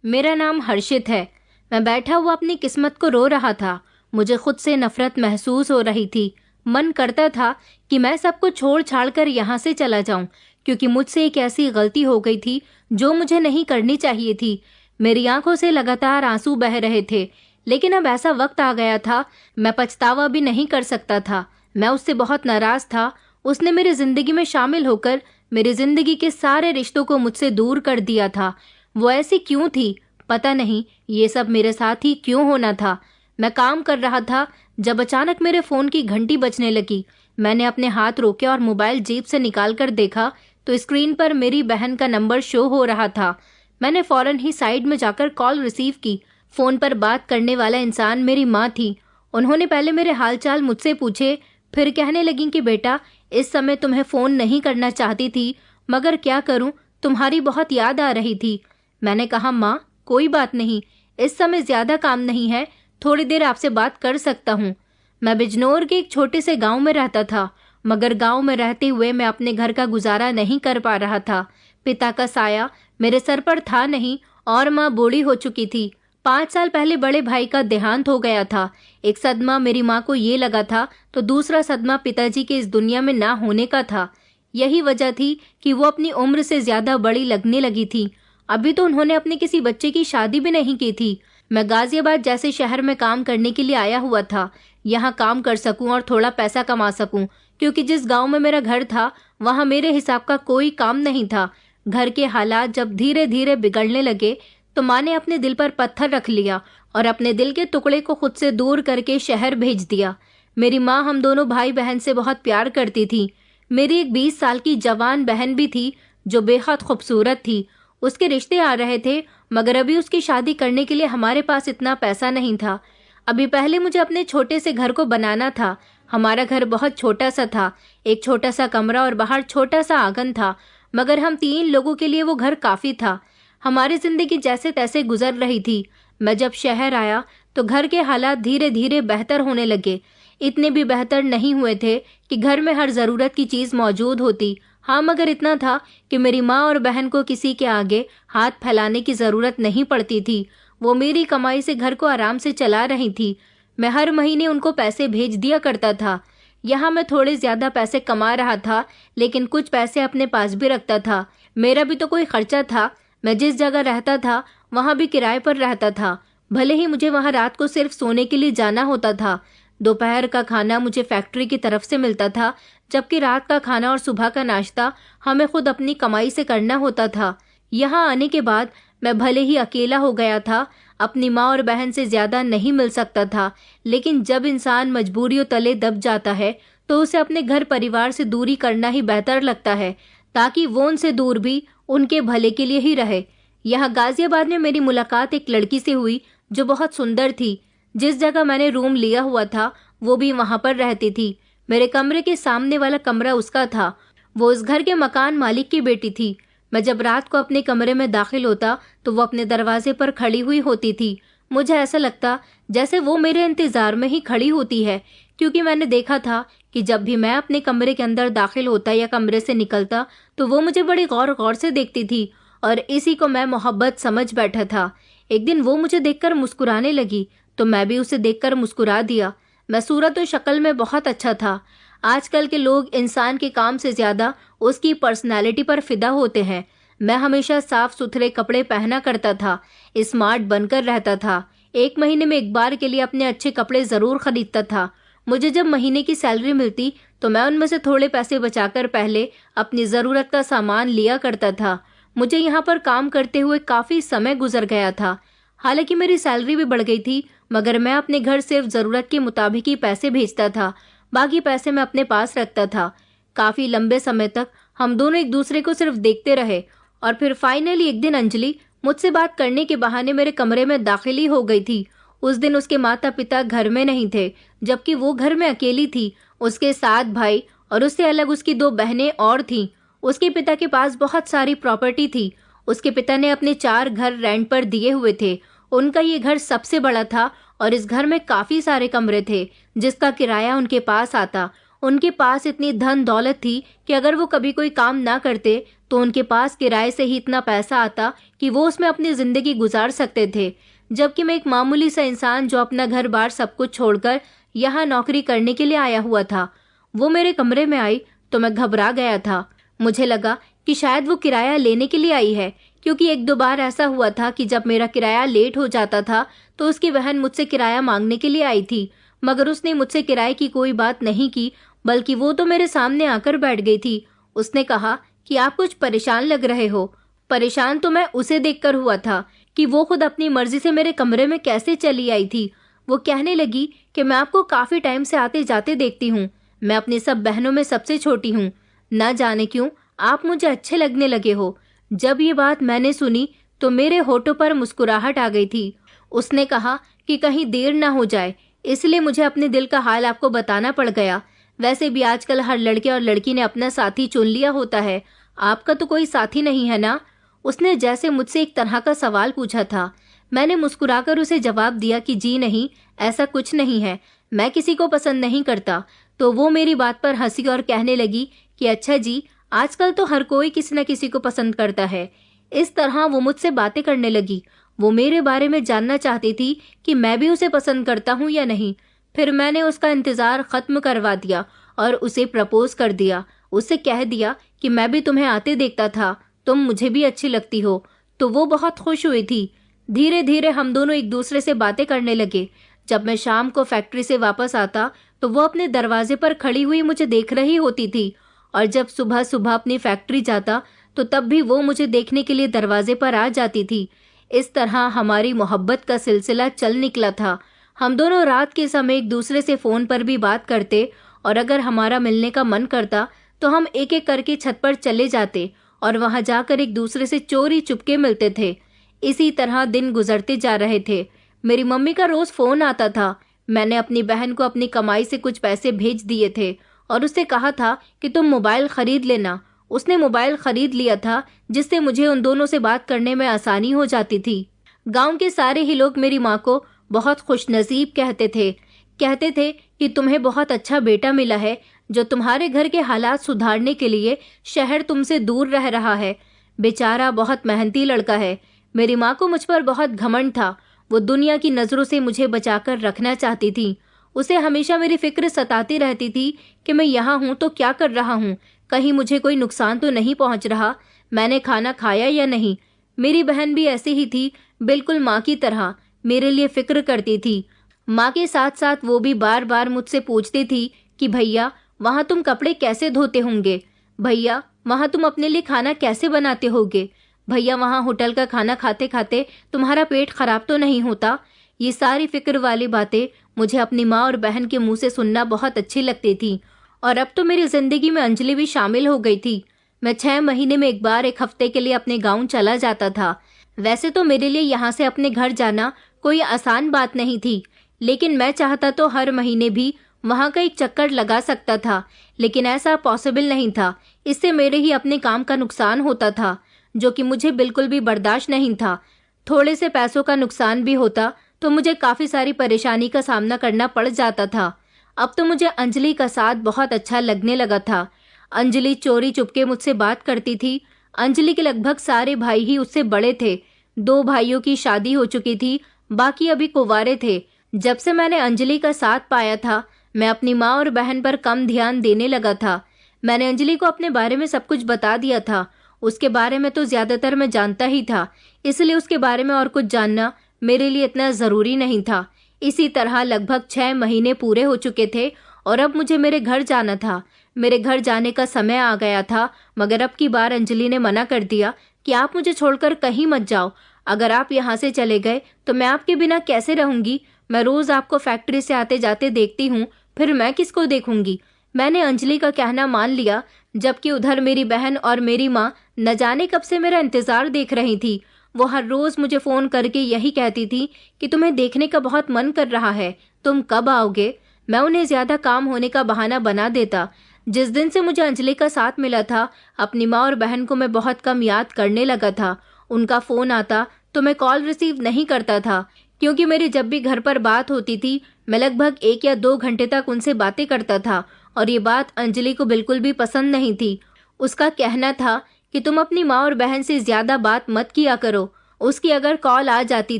मेरा नाम हर्षित है। मैं बैठा हुआ अपनी किस्मत को रो रहा था। मुझे खुद से नफरत महसूस हो रही थी। मन करता था कि मैं सब कुछ छोड़ छाड़ कर यहाँ से चला जाऊं, क्योंकि मुझसे एक ऐसी गलती हो गई थी जो मुझे नहीं करनी चाहिए थी। मेरी आंखों से लगातार आंसू बह रहे थे, लेकिन अब ऐसा वक्त आ गया था, मैं पछतावा भी नहीं कर सकता था। मैं उससे बहुत नाराज था। उसने मेरी जिंदगी में शामिल होकर मेरी जिंदगी के सारे रिश्तों को मुझसे दूर कर दिया था। वो ऐसी क्यों थी पता नहीं, ये सब मेरे साथ ही क्यों होना था। मैं काम कर रहा था जब अचानक मेरे फोन की घंटी बजने लगी। मैंने अपने हाथ रोके और मोबाइल जेब से निकाल कर देखा तो स्क्रीन पर मेरी बहन का नंबर शो हो रहा था। मैंने फौरन ही साइड में जाकर कॉल रिसीव की। फोन पर बात करने वाला इंसान मेरी माँ थी। उन्होंने पहले मेरे हालचाल मुझसे पूछे, फिर कहने लगी कि बेटा, इस समय तुम्हें फोन नहीं करना चाहती थी, मगर क्या करूं, तुम्हारी बहुत याद आ रही थी। मैंने कहा, माँ कोई बात नहीं, इस समय ज्यादा काम नहीं है, थोड़ी देर आपसे बात कर सकता हूँ। मैं बिजनौर के एक छोटे से गांव में रहता था, मगर गांव में रहते हुए मैं अपने घर का गुजारा नहीं कर पा रहा था। पिता का साया मेरे सर पर था नहीं और माँ बूढ़ी हो चुकी थी। 5 साल पहले बड़े भाई का देहांत हो गया था। एक सदमा मेरी माँ को ये लगा था, तो दूसरा सदमा पिताजी के इस दुनिया में ना होने का था। यही वजह थी कि वो अपनी उम्र से ज्यादा बड़ी लगने लगी थी। अभी तो उन्होंने अपने किसी बच्चे की शादी भी नहीं की थी। मैं गाजियाबाद जैसे शहर में काम करने के लिए आया हुआ था, यहाँ काम कर सकूं और थोड़ा पैसा कमा सकूं, क्योंकि जिस गांव में मेरा घर था वहाँ मेरे हिसाब का कोई काम नहीं था। घर के हालात जब धीरे धीरे बिगड़ने लगे तो माँ ने अपने दिल पर पत्थर रख लिया और अपने दिल के टुकड़े को खुद से दूर करके शहर भेज दिया। मेरी माँ हम दोनों भाई बहन से बहुत प्यार करती थी। मेरी एक 20 साल की जवान बहन भी थी जो बेहद खूबसूरत थी। उसके रिश्ते आ रहे थे, मगर अभी उसकी शादी करने के लिए हमारे पास इतना पैसा नहीं था। अभी पहले मुझे अपने छोटे से घर को बनाना था। हमारा घर बहुत छोटा सा था, एक छोटा सा कमरा और बाहर छोटा सा आंगन था, मगर हम 3 लोगों के लिए वो घर काफी था। हमारी जिंदगी जैसे तैसे गुजर रही थी। मैं जब शहर आया तो घर के हालात धीरे धीरे बेहतर होने लगे। इतने भी बेहतर नहीं हुए थे कि घर में हर जरूरत की चीज मौजूद होती। हाँ, मगर इतना था कि मेरी माँ और बहन को किसी के आगे हाथ फैलाने की जरूरत नहीं पड़ती थी। वो मेरी कमाई से घर को आराम से चला रही थी। मैं हर महीने उनको पैसे भेज दिया करता था। यहाँ मैं थोड़े ज्यादा पैसे कमा रहा था, लेकिन कुछ पैसे अपने पास भी रखता था। मेरा भी तो कोई खर्चा था। मैं जिस जगह रहता था वहाँ भी किराए पर रहता था, भले ही मुझे वहाँ रात को सिर्फ सोने के लिए जाना होता था। दोपहर का खाना मुझे फैक्ट्री की तरफ से मिलता था, जबकि रात का खाना और सुबह का नाश्ता हमें खुद अपनी कमाई से करना होता था। यहाँ आने के बाद मैं भले ही अकेला हो गया था, अपनी माँ और बहन से ज्यादा नहीं मिल सकता था, लेकिन जब इंसान मजबूरियों तले दब जाता है तो उसे अपने घर परिवार से दूरी करना ही बेहतर लगता है, ताकि वो उनसे दूर भी उनके भले के लिए ही रहे। यहाँ गाजियाबाद में मेरी मुलाकात एक लड़की से हुई जो बहुत सुंदर थी। जिस जगह मैंने रूम लिया हुआ था वो भी वहां पर रहती थी। मेरे कमरे के सामने वाला कमरा उसका था। वो उस घर के मकान मालिक की बेटी थी। मैं जब रात को अपने कमरे में दाखिल होता तो वो अपने दरवाजे पर खड़ी हुई होती थी। मुझे ऐसा लगता जैसे वो मेरे इंतजार में ही खड़ी होती है, क्योंकि मैंने देखा था कि जब भी मैं अपने कमरे के अंदर दाखिल होता या कमरे से निकलता तो वो मुझे बड़ी गौर गौर से देखती थी, और इसी को मैं मोहब्बत समझ बैठा था। एक दिन वो मुझे देखकर मुस्कुराने लगी तो मैं भी उसे देखकर मुस्कुरा दिया। मैं सूरत और शक्ल में बहुत अच्छा था। आजकल के लोग इंसान के काम से ज्यादा उसकी पर्सनैलिटी पर फिदा होते हैं। मैं हमेशा साफ सुथरे कपड़े पहना करता था, स्मार्ट बनकर रहता था। 1 महीने में एक बार के लिए अपने अच्छे कपड़े जरूर खरीदता था। मुझे जब महीने की सैलरी मिलती तो मैं उनमें से थोड़े पैसे बचाकर पहले अपनी जरूरत का सामान लिया करता था। मुझे यहाँ पर काम करते हुए काफी समय गुजर गया था। हालांकि मेरी सैलरी भी बढ़ गई थी, मगर मैं अपने घर सिर्फ जरूरत के मुताबिक ही पैसे भेजता था। बाकी पैसे मैं अपने पास रखता था। काफी लंबे समय तक हम दोनों एक दूसरे को सिर्फ देखते रहे, और फिर फाइनली एक दिन अंजलि मुझसे बात करने के बहाने मेरे कमरे में दाखिल ही हो गई थी। उस दिन उसके माता पिता घर में नहीं थे, जबकि वो घर में अकेली थी। उसके 7 भाई और उससे अलग उसकी 2 बहनें और थीं। उसके पिता के पास बहुत सारी प्रॉपर्टी थी। उसके पिता ने अपने 4 घर रेंट पर दिए हुए थे। उनका ये घर सबसे बड़ा था और इस घर में काफी सारे कमरे थे जिसका किराया उनके पास आता। उनके पास इतनी धन दौलत थी कि अगर वो कभी कोई काम ना करते तो उनके पास किराए से ही इतना पैसा आता कि वो उसमें अपनी ज़िंदगी गुजार सकते थे, जबकि मैं एक मामूली सा इंसान जो अपना घर बार सब कुछ छोड़कर यहाँ नौकरी करने के लिए आया हुआ था। वो मेरे कमरे में आई तो मैं घबरा गया था। मुझे लगा कि शायद वो किराया लेने के लिए आई है, क्योंकि एक दो बार ऐसा हुआ था कि जब मेरा किराया लेट हो जाता था तो उसकी बहन मुझसे किराया मांगने के लिए आई थी, मगर उसने मुझसे किराए की कोई बात नहीं की, बल्कि वो तो मेरे सामने आकर बैठ गई थी। उसने कहा कि आप कुछ परेशान लग रहे हो। परेशान तो मैं उसे देखकर हुआ था कि वो खुद अपनी मर्जी से मेरे कमरे में कैसे चली आई थी। वो कहने लगी कि मैं आपको काफी टाइम से आते जाते देखती हूँ। मैं अपनी सब बहनों में सबसे छोटी हूँ। न जाने क्यों आप मुझे अच्छे लगने लगे हो। जब ये बात मैंने सुनी तो मेरे होठों पर मुस्कुराहट आ गई थी। उसने कहा कि कहीं देर ना हो जाए, इसलिए मुझे अपने दिल का हाल आपको बताना पड़ गया। वैसे भी आजकल हर लड़के और लड़की ने अपना साथी चुन लिया होता है। आपका तो कोई साथी नहीं है ना? उसने जैसे मुझसे एक तरह का सवाल पूछा था। मैंने मुस्कुराकर उसे जवाब दिया कि जी नहीं, ऐसा कुछ नहीं है, मैं किसी को पसंद नहीं करता। तो वो मेरी बात पर हंसी और कहने लगी कि अच्छा जी, आजकल तो हर कोई किसी न किसी को पसंद करता है। इस तरह वो मुझसे बातें करने लगी। वो मेरे बारे में जानना चाहती थी कि मैं भी उसे पसंद करता हूँ या नहीं। फिर मैंने उसका इंतजार खत्म करवा दिया और उसे प्रपोज कर दिया। उसे कह दिया कि मैं भी तुम्हें आते देखता था, तुम मुझे भी अच्छी लगती हो। तो वो बहुत खुश हुई थी। धीरे धीरे हम दोनों एक दूसरे से बातें करने लगे। जब मैं शाम को फैक्ट्री से वापस आता तो वो अपने दरवाजे पर खड़ी हुई मुझे देख रही होती थी, और जब सुबह सुबह अपनी फैक्ट्री जाता तो तब भी वो मुझे देखने के लिए दरवाजे पर आ जाती थी। इस तरह हमारी मोहब्बत का सिलसिला चल निकला था। हम दोनों रात के समय एक दूसरे से फ़ोन पर भी बात करते, और अगर हमारा मिलने का मन करता तो हम एक एक करके छत पर चले जाते और वहां जाकर एक दूसरे से चोरी चुपके मिलते थे। इसी तरह दिन गुजरते जा रहे थे। मेरी मम्मी का रोज फ़ोन आता था। मैंने अपनी बहन को अपनी कमाई से कुछ पैसे भेज दिए थे और उससे कहा था कि तुम मोबाइल खरीद लेना। उसने मोबाइल खरीद लिया था, जिससे मुझे उन दोनों से बात करने में आसानी हो जाती थी। गांव के सारे ही लोग मेरी माँ को बहुत खुशनसीब कहते थे कि तुम्हें बहुत अच्छा बेटा मिला है, जो तुम्हारे घर के हालात सुधारने के लिए शहर तुमसे दूर रह रहा है। बेचारा बहुत मेहनती लड़का है। मेरी माँ को मुझ पर बहुत घमंड था। वो दुनिया की नज़रों से मुझे बचाकर रखना चाहती थी। उसे हमेशा मेरी फिक्र सताती रहती थी कि मैं यहाँ हूँ तो क्या कर रहा हूँ, कहीं मुझे कोई नुकसान तो नहीं पहुँच रहा, मैंने खाना खाया या नहीं। मेरी बहन भी ऐसी ही थी, बिल्कुल माँ की तरह मेरे लिए फिक्र करती थी। माँ के साथ साथ वो भी बार बार मुझसे पूछती थी कि भैया वहाँ तुम कपड़े कैसे धोते होंगे, भैया वहाँ तुम अपने लिए खाना कैसे बनाते होगे, भैया वहाँ होटल का खाना खाते खाते तुम्हारा पेट खराब तो नहीं होता। ये सारी फिक्र वाली बातें मुझे अपनी माँ और बहन के मुंह से सुनना बहुत अच्छी लगती थी। और अब तो मेरी जिंदगी में अंजलि भी शामिल हो गई थी। मैं 6 महीने में एक बार एक हफ्ते के लिए अपने गाँव चला जाता था। वैसे तो मेरे लिए यहाँ से अपने घर जाना कोई आसान बात नहीं थी, लेकिन मैं चाहता तो हर महीने भी वहाँ का एक चक्कर लगा सकता था, लेकिन ऐसा पॉसिबल नहीं था। इससे मेरे ही अपने काम का नुकसान होता था, जो कि मुझे बिल्कुल भी बर्दाश्त नहीं था। थोड़े से पैसों का नुकसान भी होता तो मुझे काफ़ी सारी परेशानी का सामना करना पड़ जाता था। अब तो मुझे अंजलि का साथ बहुत अच्छा लगने लगा था। अंजलि चोरी चुपके मुझसे बात करती थी। अंजलि के लगभग सारे भाई ही उससे बड़े थे। 2 भाइयों की शादी हो चुकी थी, बाकी अभी कुंवारे थे। जब से मैंने अंजलि का साथ पाया था, मैं अपनी माँ और बहन पर कम ध्यान देने लगा था। मैंने अंजलि को अपने बारे में सब कुछ बता दिया था। उसके बारे में तो ज़्यादातर मैं जानता ही था, इसलिए उसके बारे में और कुछ जानना मेरे लिए इतना ज़रूरी नहीं था। इसी तरह लगभग 6 महीने पूरे हो चुके थे और अब मुझे मेरे घर जाना था। मेरे घर जाने का समय आ गया था, मगर अब की बार अंजलि ने मना कर दिया कि आप मुझे छोड़कर कहीं मत जाओ। अगर आप यहाँ से चले गए तो मैं आपके बिना कैसे रहूँगी? मैं रोज़ आपको फैक्ट्री से आते जाते देखती हूँ, फिर मैं किसको देखूंगी? मैंने अंजलि का कहना मान लिया, जबकि उधर मेरी बहन और मेरी माँ न जाने कब से मेरा इंतजार देख रही थी। वो हर रोज मुझे फोन करके यही कहती थी कि तुम्हें देखने का बहुत मन कर रहा है, तुम कब आओगे? मैं उन्हें ज्यादा काम होने का बहाना बना देता। जिस दिन से मुझे अंजलि का साथ मिला था, अपनी माँ और बहन को मैं बहुत कम याद करने लगा था। उनका फोन आता तो मैं कॉल रिसीव नहीं करता था, क्योंकि मेरी जब भी घर पर बात होती थी मैं लगभग 1 या 2 घंटे तक उनसे बातें करता था, और ये बात अंजलि को बिल्कुल भी पसंद नहीं थी। उसका कहना था कि तुम अपनी माँ और बहन से ज्यादा बात मत किया करो। उसकी अगर कॉल आ जाती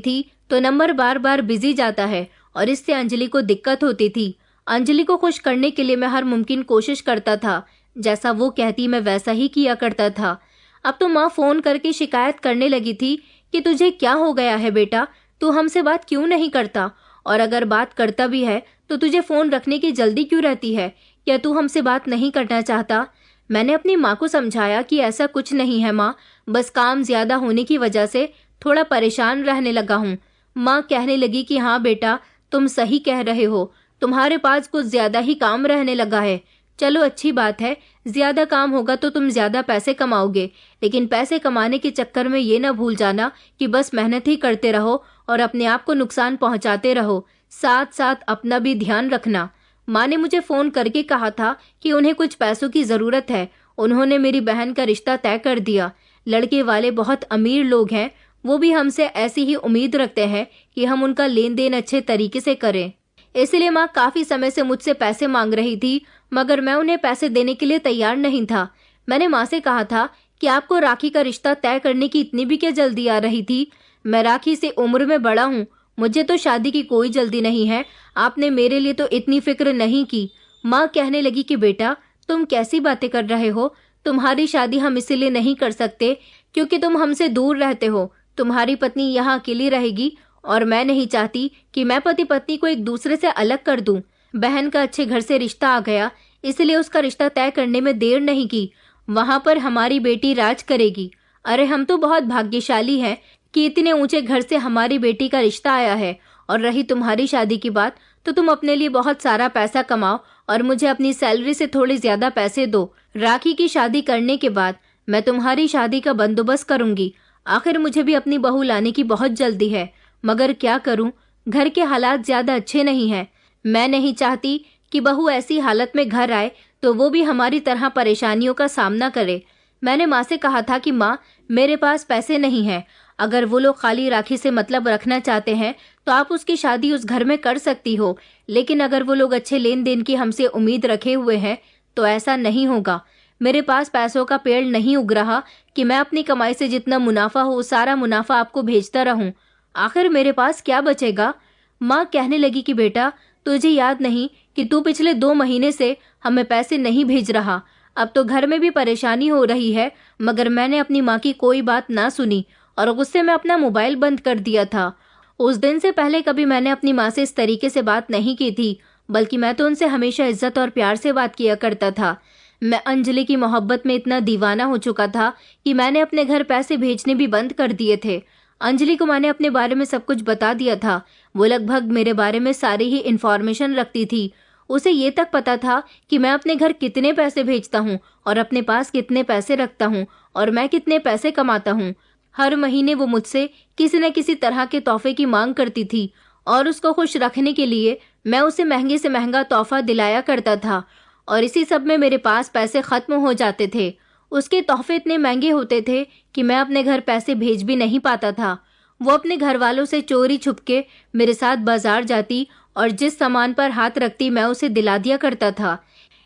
थी तो नंबर बार बार बिजी जाता है और इससे अंजलि को दिक्कत होती थी। अंजलि को खुश करने के लिए मैं हर मुमकिन कोशिश करता था। जैसा वो कहती मैं वैसा ही किया करता था। अब तो माँ फोन करके शिकायत करने लगी थी कि तुझे क्या हो गया है बेटा, तू हमसे बात क्यों नहीं करता, और अगर बात करता भी है तो तुझे फोन रखने की जल्दी क्यों रहती है, क्या तू हमसे बात नहीं करना चाहता। मैंने अपनी माँ को समझाया कि ऐसा कुछ नहीं है माँ, बस काम ज्यादा होने की वजह से थोड़ा परेशान रहने लगा हूँ। माँ कहने लगी कि हाँ बेटा, तुम सही कह रहे हो, तुम्हारे पास कुछ ज्यादा ही काम रहने लगा है। चलो अच्छी बात है, ज्यादा काम होगा तो तुम ज्यादा पैसे कमाओगे, लेकिन पैसे कमाने के चक्कर में ये ना भूल जाना कि बस मेहनत ही करते रहो और अपने आप को नुकसान पहुंचाते रहो, साथ साथ अपना भी ध्यान रखना। माँ ने मुझे फोन करके कहा था कि उन्हें कुछ पैसों की जरूरत है। उन्होंने मेरी बहन का रिश्ता तय कर दिया। लड़के वाले बहुत अमीर लोग हैं, वो भी हमसे ऐसी ही उम्मीद रखते हैं कि हम उनका लेन देन अच्छे तरीके से करें। इसलिए माँ काफी समय से मुझसे पैसे मांग रही थी, मगर मैं उन्हें पैसे देने के लिए तैयार नहीं था। मैंने माँ से कहा था कि आपको राखी का रिश्ता तय करने की इतनी भी क्या जल्दी आ रही थी। मैं राखी से उम्र में बड़ा हूँ, मुझे तो शादी की कोई जल्दी नहीं है, आपने मेरे लिए तो इतनी फिक्र नहीं की। माँ कहने लगी कि बेटा तुम कैसी बातें कर रहे हो, तुम्हारी शादी हम इसीलिए नहीं कर सकते क्योंकि तुम हमसे दूर रहते हो। तुम्हारी पत्नी यहाँ अकेली रहेगी और मैं नहीं चाहती कि मैं पति पत्नी को एक दूसरे से अलग कर दूं। बहन का अच्छे घर से रिश्ता आ गया, इसलिए उसका रिश्ता तय करने में देर नहीं की। वहां पर हमारी बेटी राज करेगी। अरे हम तो बहुत भाग्यशाली हैं कि इतने ऊंचे घर से हमारी बेटी का रिश्ता आया है। और रही तुम्हारी शादी की बात, तो तुम अपने लिए बहुत सारा पैसा कमाओ और मुझे अपनी सैलरी से थोड़े ज्यादा पैसे दो। राखी की शादी करने के बाद मैं तुम्हारी शादी का बंदोबस्त करूंगी। आखिर मुझे भी अपनी बहू लाने की बहुत जल्दी है, मगर क्या करूं, घर के हालात ज्यादा अच्छे नहीं हैं। मैं नहीं चाहती कि बहू ऐसी हालत में घर आए तो वो भी हमारी तरह परेशानियों का सामना करे। मैंने माँ से कहा था कि माँ मेरे पास पैसे नहीं हैं, अगर वो लोग खाली राखी से मतलब रखना चाहते हैं तो आप उसकी शादी उस घर में कर सकती हो, लेकिन अगर वो लोग अच्छे लेन देन की हमसे उम्मीद रखे हुए हैं तो ऐसा नहीं होगा। मेरे पास पैसों का पेड़ नहीं उग रहा कि मैं अपनी कमाई से जितना मुनाफा हो सारा मुनाफा आपको भेजता रहूं। आखिर मेरे पास क्या बचेगा। माँ कहने लगी कि बेटा तुझे याद नहीं कि तू पिछले 2 महीने से हमें पैसे नहीं भेज रहा। अब तो घर में भी परेशानी हो रही है, मगर मैंने अपनी माँ की कोई बात ना सुनी और गुस्से में अपना मोबाइल बंद कर दिया था। उस दिन से पहले कभी मैंने अपनी माँ से इस तरीके से बात नहीं की थी, बल्कि मैं तो उनसे हमेशा इज्जत और प्यार से बात किया करता था। मैं अंजलि की मोहब्बत में इतना दीवाना हो चुका था कि मैंने अपने घर पैसे भेजने भी बंद कर दिए थे। अंजलि को मैंने अपने बारे में सब कुछ बता दिया था। वो लगभग मेरे बारे में सारी ही इंफॉर्मेशन रखती थी। उसे ये तक पता था कि मैं अपने घर कितने पैसे भेजता हूँ और अपने पास कितने पैसे रखता हूँ और मैं कितने पैसे कमाता हूँ। हर महीने वो मुझसे किसी न किसी तरह के तोहफे की मांग करती थी और उसको खुश रखने के लिए मैं उसे महंगे से महंगा तोहफा दिलाया करता था, और इसी सब में मेरे पास पैसे खत्म हो जाते थे। उसके तोहफे इतने महंगे होते थे कि मैं अपने घर पैसे भेज भी नहीं पाता था। वो अपने घर वालों से चोरी छुपके मेरे साथ बाजार जाती और जिस सामान पर हाथ रखती मैं उसे दिला दिया करता था।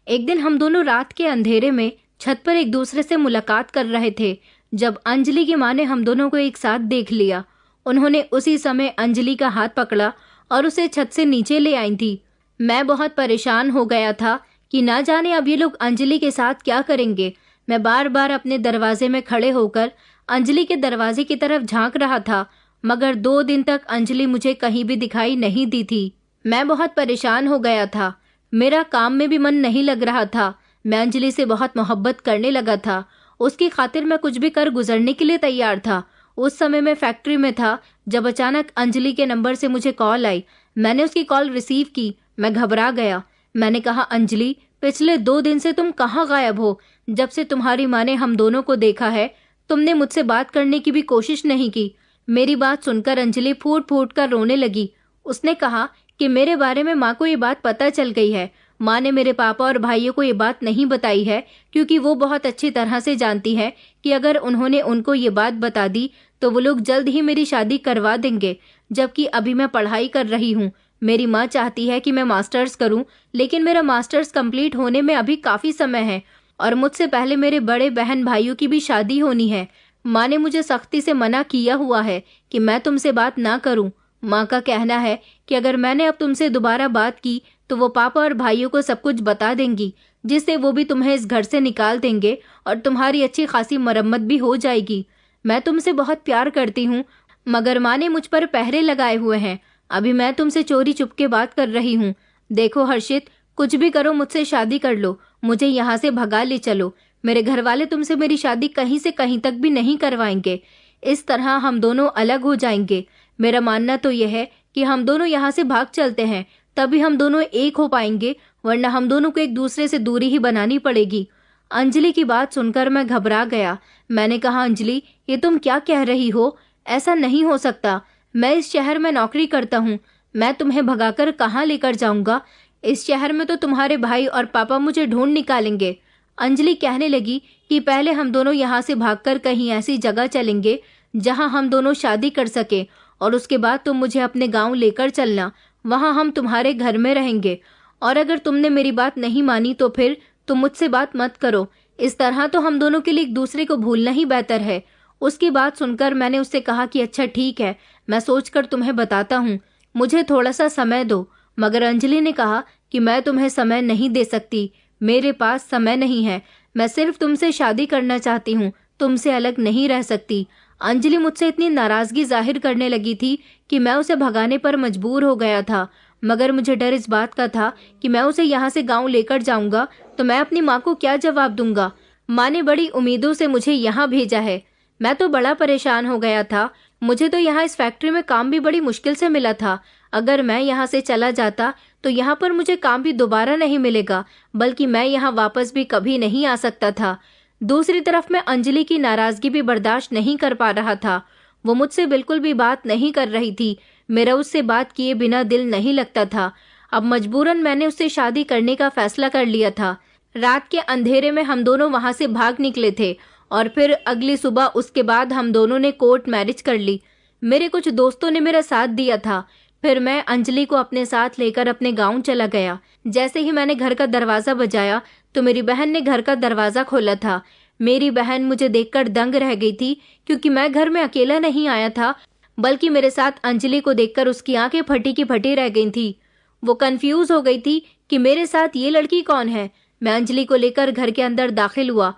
एक दिन हम दोनों रात के अंधेरे में छत पर एक दूसरे से मुलाकात कर रहे थे जब अंजलि की माँ ने हम दोनों को एक साथ देख लिया। उन्होंने उसी समय अंजलि का हाथ पकड़ा और उसे छत से नीचे ले आई थी। मैं बहुत परेशान हो गया था कि ना जाने अब ये लोग अंजलि के साथ क्या करेंगे। मैं बार बार अपने दरवाजे में खड़े होकर अंजलि के दरवाजे की तरफ झांक रहा था, मगर 2 दिन तक अंजलि मुझे कहीं भी दिखाई नहीं दी थी। मैं बहुत परेशान हो गया था। मेरा काम में भी मन नहीं लग रहा था। मैं अंजलि से बहुत मोहब्बत करने लगा था। उसकी खातिर मैं कुछ भी कर गुजरने के लिए तैयार था। उस समय मैं फैक्ट्री में था जब अचानक अंजलि के नंबर से मुझे कॉल आई। मैंने उसकी कॉल रिसीव की। मैं घबरा गया। मैंने कहा, अंजलि पिछले 2 दिन से तुम कहाँ गायब हो? जब से तुम्हारी माँ ने हम दोनों को देखा है तुमने मुझसे बात करने की भी कोशिश नहीं की। मेरी बात सुनकर अंजलि फूट फूट कर रोने लगी। उसने कहा कि मेरे बारे में माँ को ये बात पता चल गई है। माँ ने मेरे पापा और भाइयों को ये बात नहीं बताई है क्योंकि वो बहुत अच्छी तरह से जानती है कि अगर उन्होंने उनको ये बात बता दी तो वो लोग जल्द ही मेरी शादी करवा देंगे, जबकि अभी मैं पढ़ाई कर रही हूँ। मेरी माँ चाहती है कि मैं मास्टर्स करूँ, लेकिन मेरा मास्टर्स कंप्लीट होने में अभी काफ़ी समय है और मुझसे पहले मेरे बड़े बहन भाइयों की भी शादी होनी है। माँ ने मुझे सख्ती से मना किया हुआ है कि मैं तुमसे बात ना करूं। माँ का कहना है कि अगर मैंने अब तुमसे दोबारा बात की तो वो पापा और भाइयों को सब कुछ बता देंगी, जिससे वो भी तुम्हें इस घर से निकाल देंगे और तुम्हारी अच्छी खासी मरम्मत भी हो जाएगी। मैं तुमसे बहुत प्यार करती हूँ, मगर माँ ने मुझ पर पहरे लगाए हुए हैं। अभी मैं तुमसे चोरी चुपके बात कर रही हूँ। देखो हर्षित, कुछ भी करो मुझसे शादी कर लो, मुझे यहाँ से भगा ले चलो। मेरे घर वाले तुमसे मेरी शादी कहीं से कहीं तक भी नहीं करवाएंगे। इस तरह हम दोनों अलग हो जाएंगे। मेरा मानना तो यह है कि हम दोनों यहाँ से भाग चलते हैं, तभी हम दोनों एक हो पाएंगे, वरना हम दोनों को एक दूसरे से दूरी ही बनानी पड़ेगी। अंजलि की बात सुनकर मैं घबरा गया। मैंने कहा, अंजलि, ये तुम क्या कह रही हो? ऐसा नहीं हो सकता। मैं इस शहर में नौकरी करता हूँ। मैं तुम्हें भगाकर कहाँ लेकर जाऊंगा? इस शहर में तो तुम्हारे भाई और पापा मुझे ढूंढ निकालेंगे। अंजलि कहने लगी कि पहले हम दोनों यहाँ से भागकर कहीं ऐसी जगह चलेंगे जहाँ हम दोनों शादी कर सके, और उसके बाद तुम मुझे अपने गांव लेकर चलना। वहाँ हम तुम्हारे घर में रहेंगे, और अगर तुमने मेरी बात नहीं मानी तो फिर तुम मुझसे बात मत करो। इस तरह तो हम दोनों के लिए एक दूसरे को भूलना ही बेहतर है। उसकी बात सुनकर मैंने उससे कहा कि अच्छा ठीक है, मैं सोचकर तुम्हें बताता हूँ, मुझे थोड़ा सा समय दो। मगर अंजलि ने कहा कि मैं तुम्हें समय नहीं दे सकती, मेरे पास समय नहीं है। मैं सिर्फ तुमसे शादी करना चाहती हूँ, तुमसे अलग नहीं रह सकती। अंजलि मुझसे इतनी नाराजगी जाहिर करने लगी थी कि मैं उसे भगाने पर मजबूर हो गया था। मगर मुझे डर इस बात का था कि मैं उसे यहाँ से गांव लेकर जाऊंगा तो मैं अपनी माँ को क्या जवाब दूंगा। माँ ने बड़ी उम्मीदों से मुझे यहाँ भेजा है। मैं तो बड़ा परेशान हो गया था। मुझे तो यहाँ इस फैक्ट्री में काम भी बड़ी मुश्किल से मिला था। अगर मैं यहाँ से चला जाता तो यहाँ पर मुझे काम भी दोबारा नहीं मिलेगा, बल्कि मैं यहाँ वापस भी कभी नहीं आ सकता था। दूसरी तरफ मैं अंजलि की नाराजगी भी बर्दाश्त नहीं कर पा रहा था। वो मुझसे बिल्कुल भी बात नहीं कर रही थी। मेरा उससे बात किए बिना दिल नहीं लगता था। अब मजबूरन मैंने उससे शादी करने का फैसला कर लिया था। रात के अंधेरे में हम दोनों वहां से भाग निकले थे, और फिर अगली सुबह उसके बाद हम दोनों ने कोर्ट मैरिज कर ली। मेरे कुछ दोस्तों ने मेरा साथ दिया था। फिर मैं अंजलि को अपने साथ लेकर अपने गांव चला गया। जैसे ही मैंने घर का दरवाजा बजाया तो मेरी बहन ने घर का दरवाजा खोला था। मेरी बहन मुझे देखकर दंग रह गई थी, क्योंकि मैं घर में अकेला नहीं आया था, बल्कि मेरे साथ अंजलि को देखकर उसकी आंखें फटी की फटी रह गई थी। वो कंफ्यूज हो गई थी कि मेरे साथ ये लड़की कौन है। मैं अंजलि को लेकर घर के अंदर दाखिल हुआ।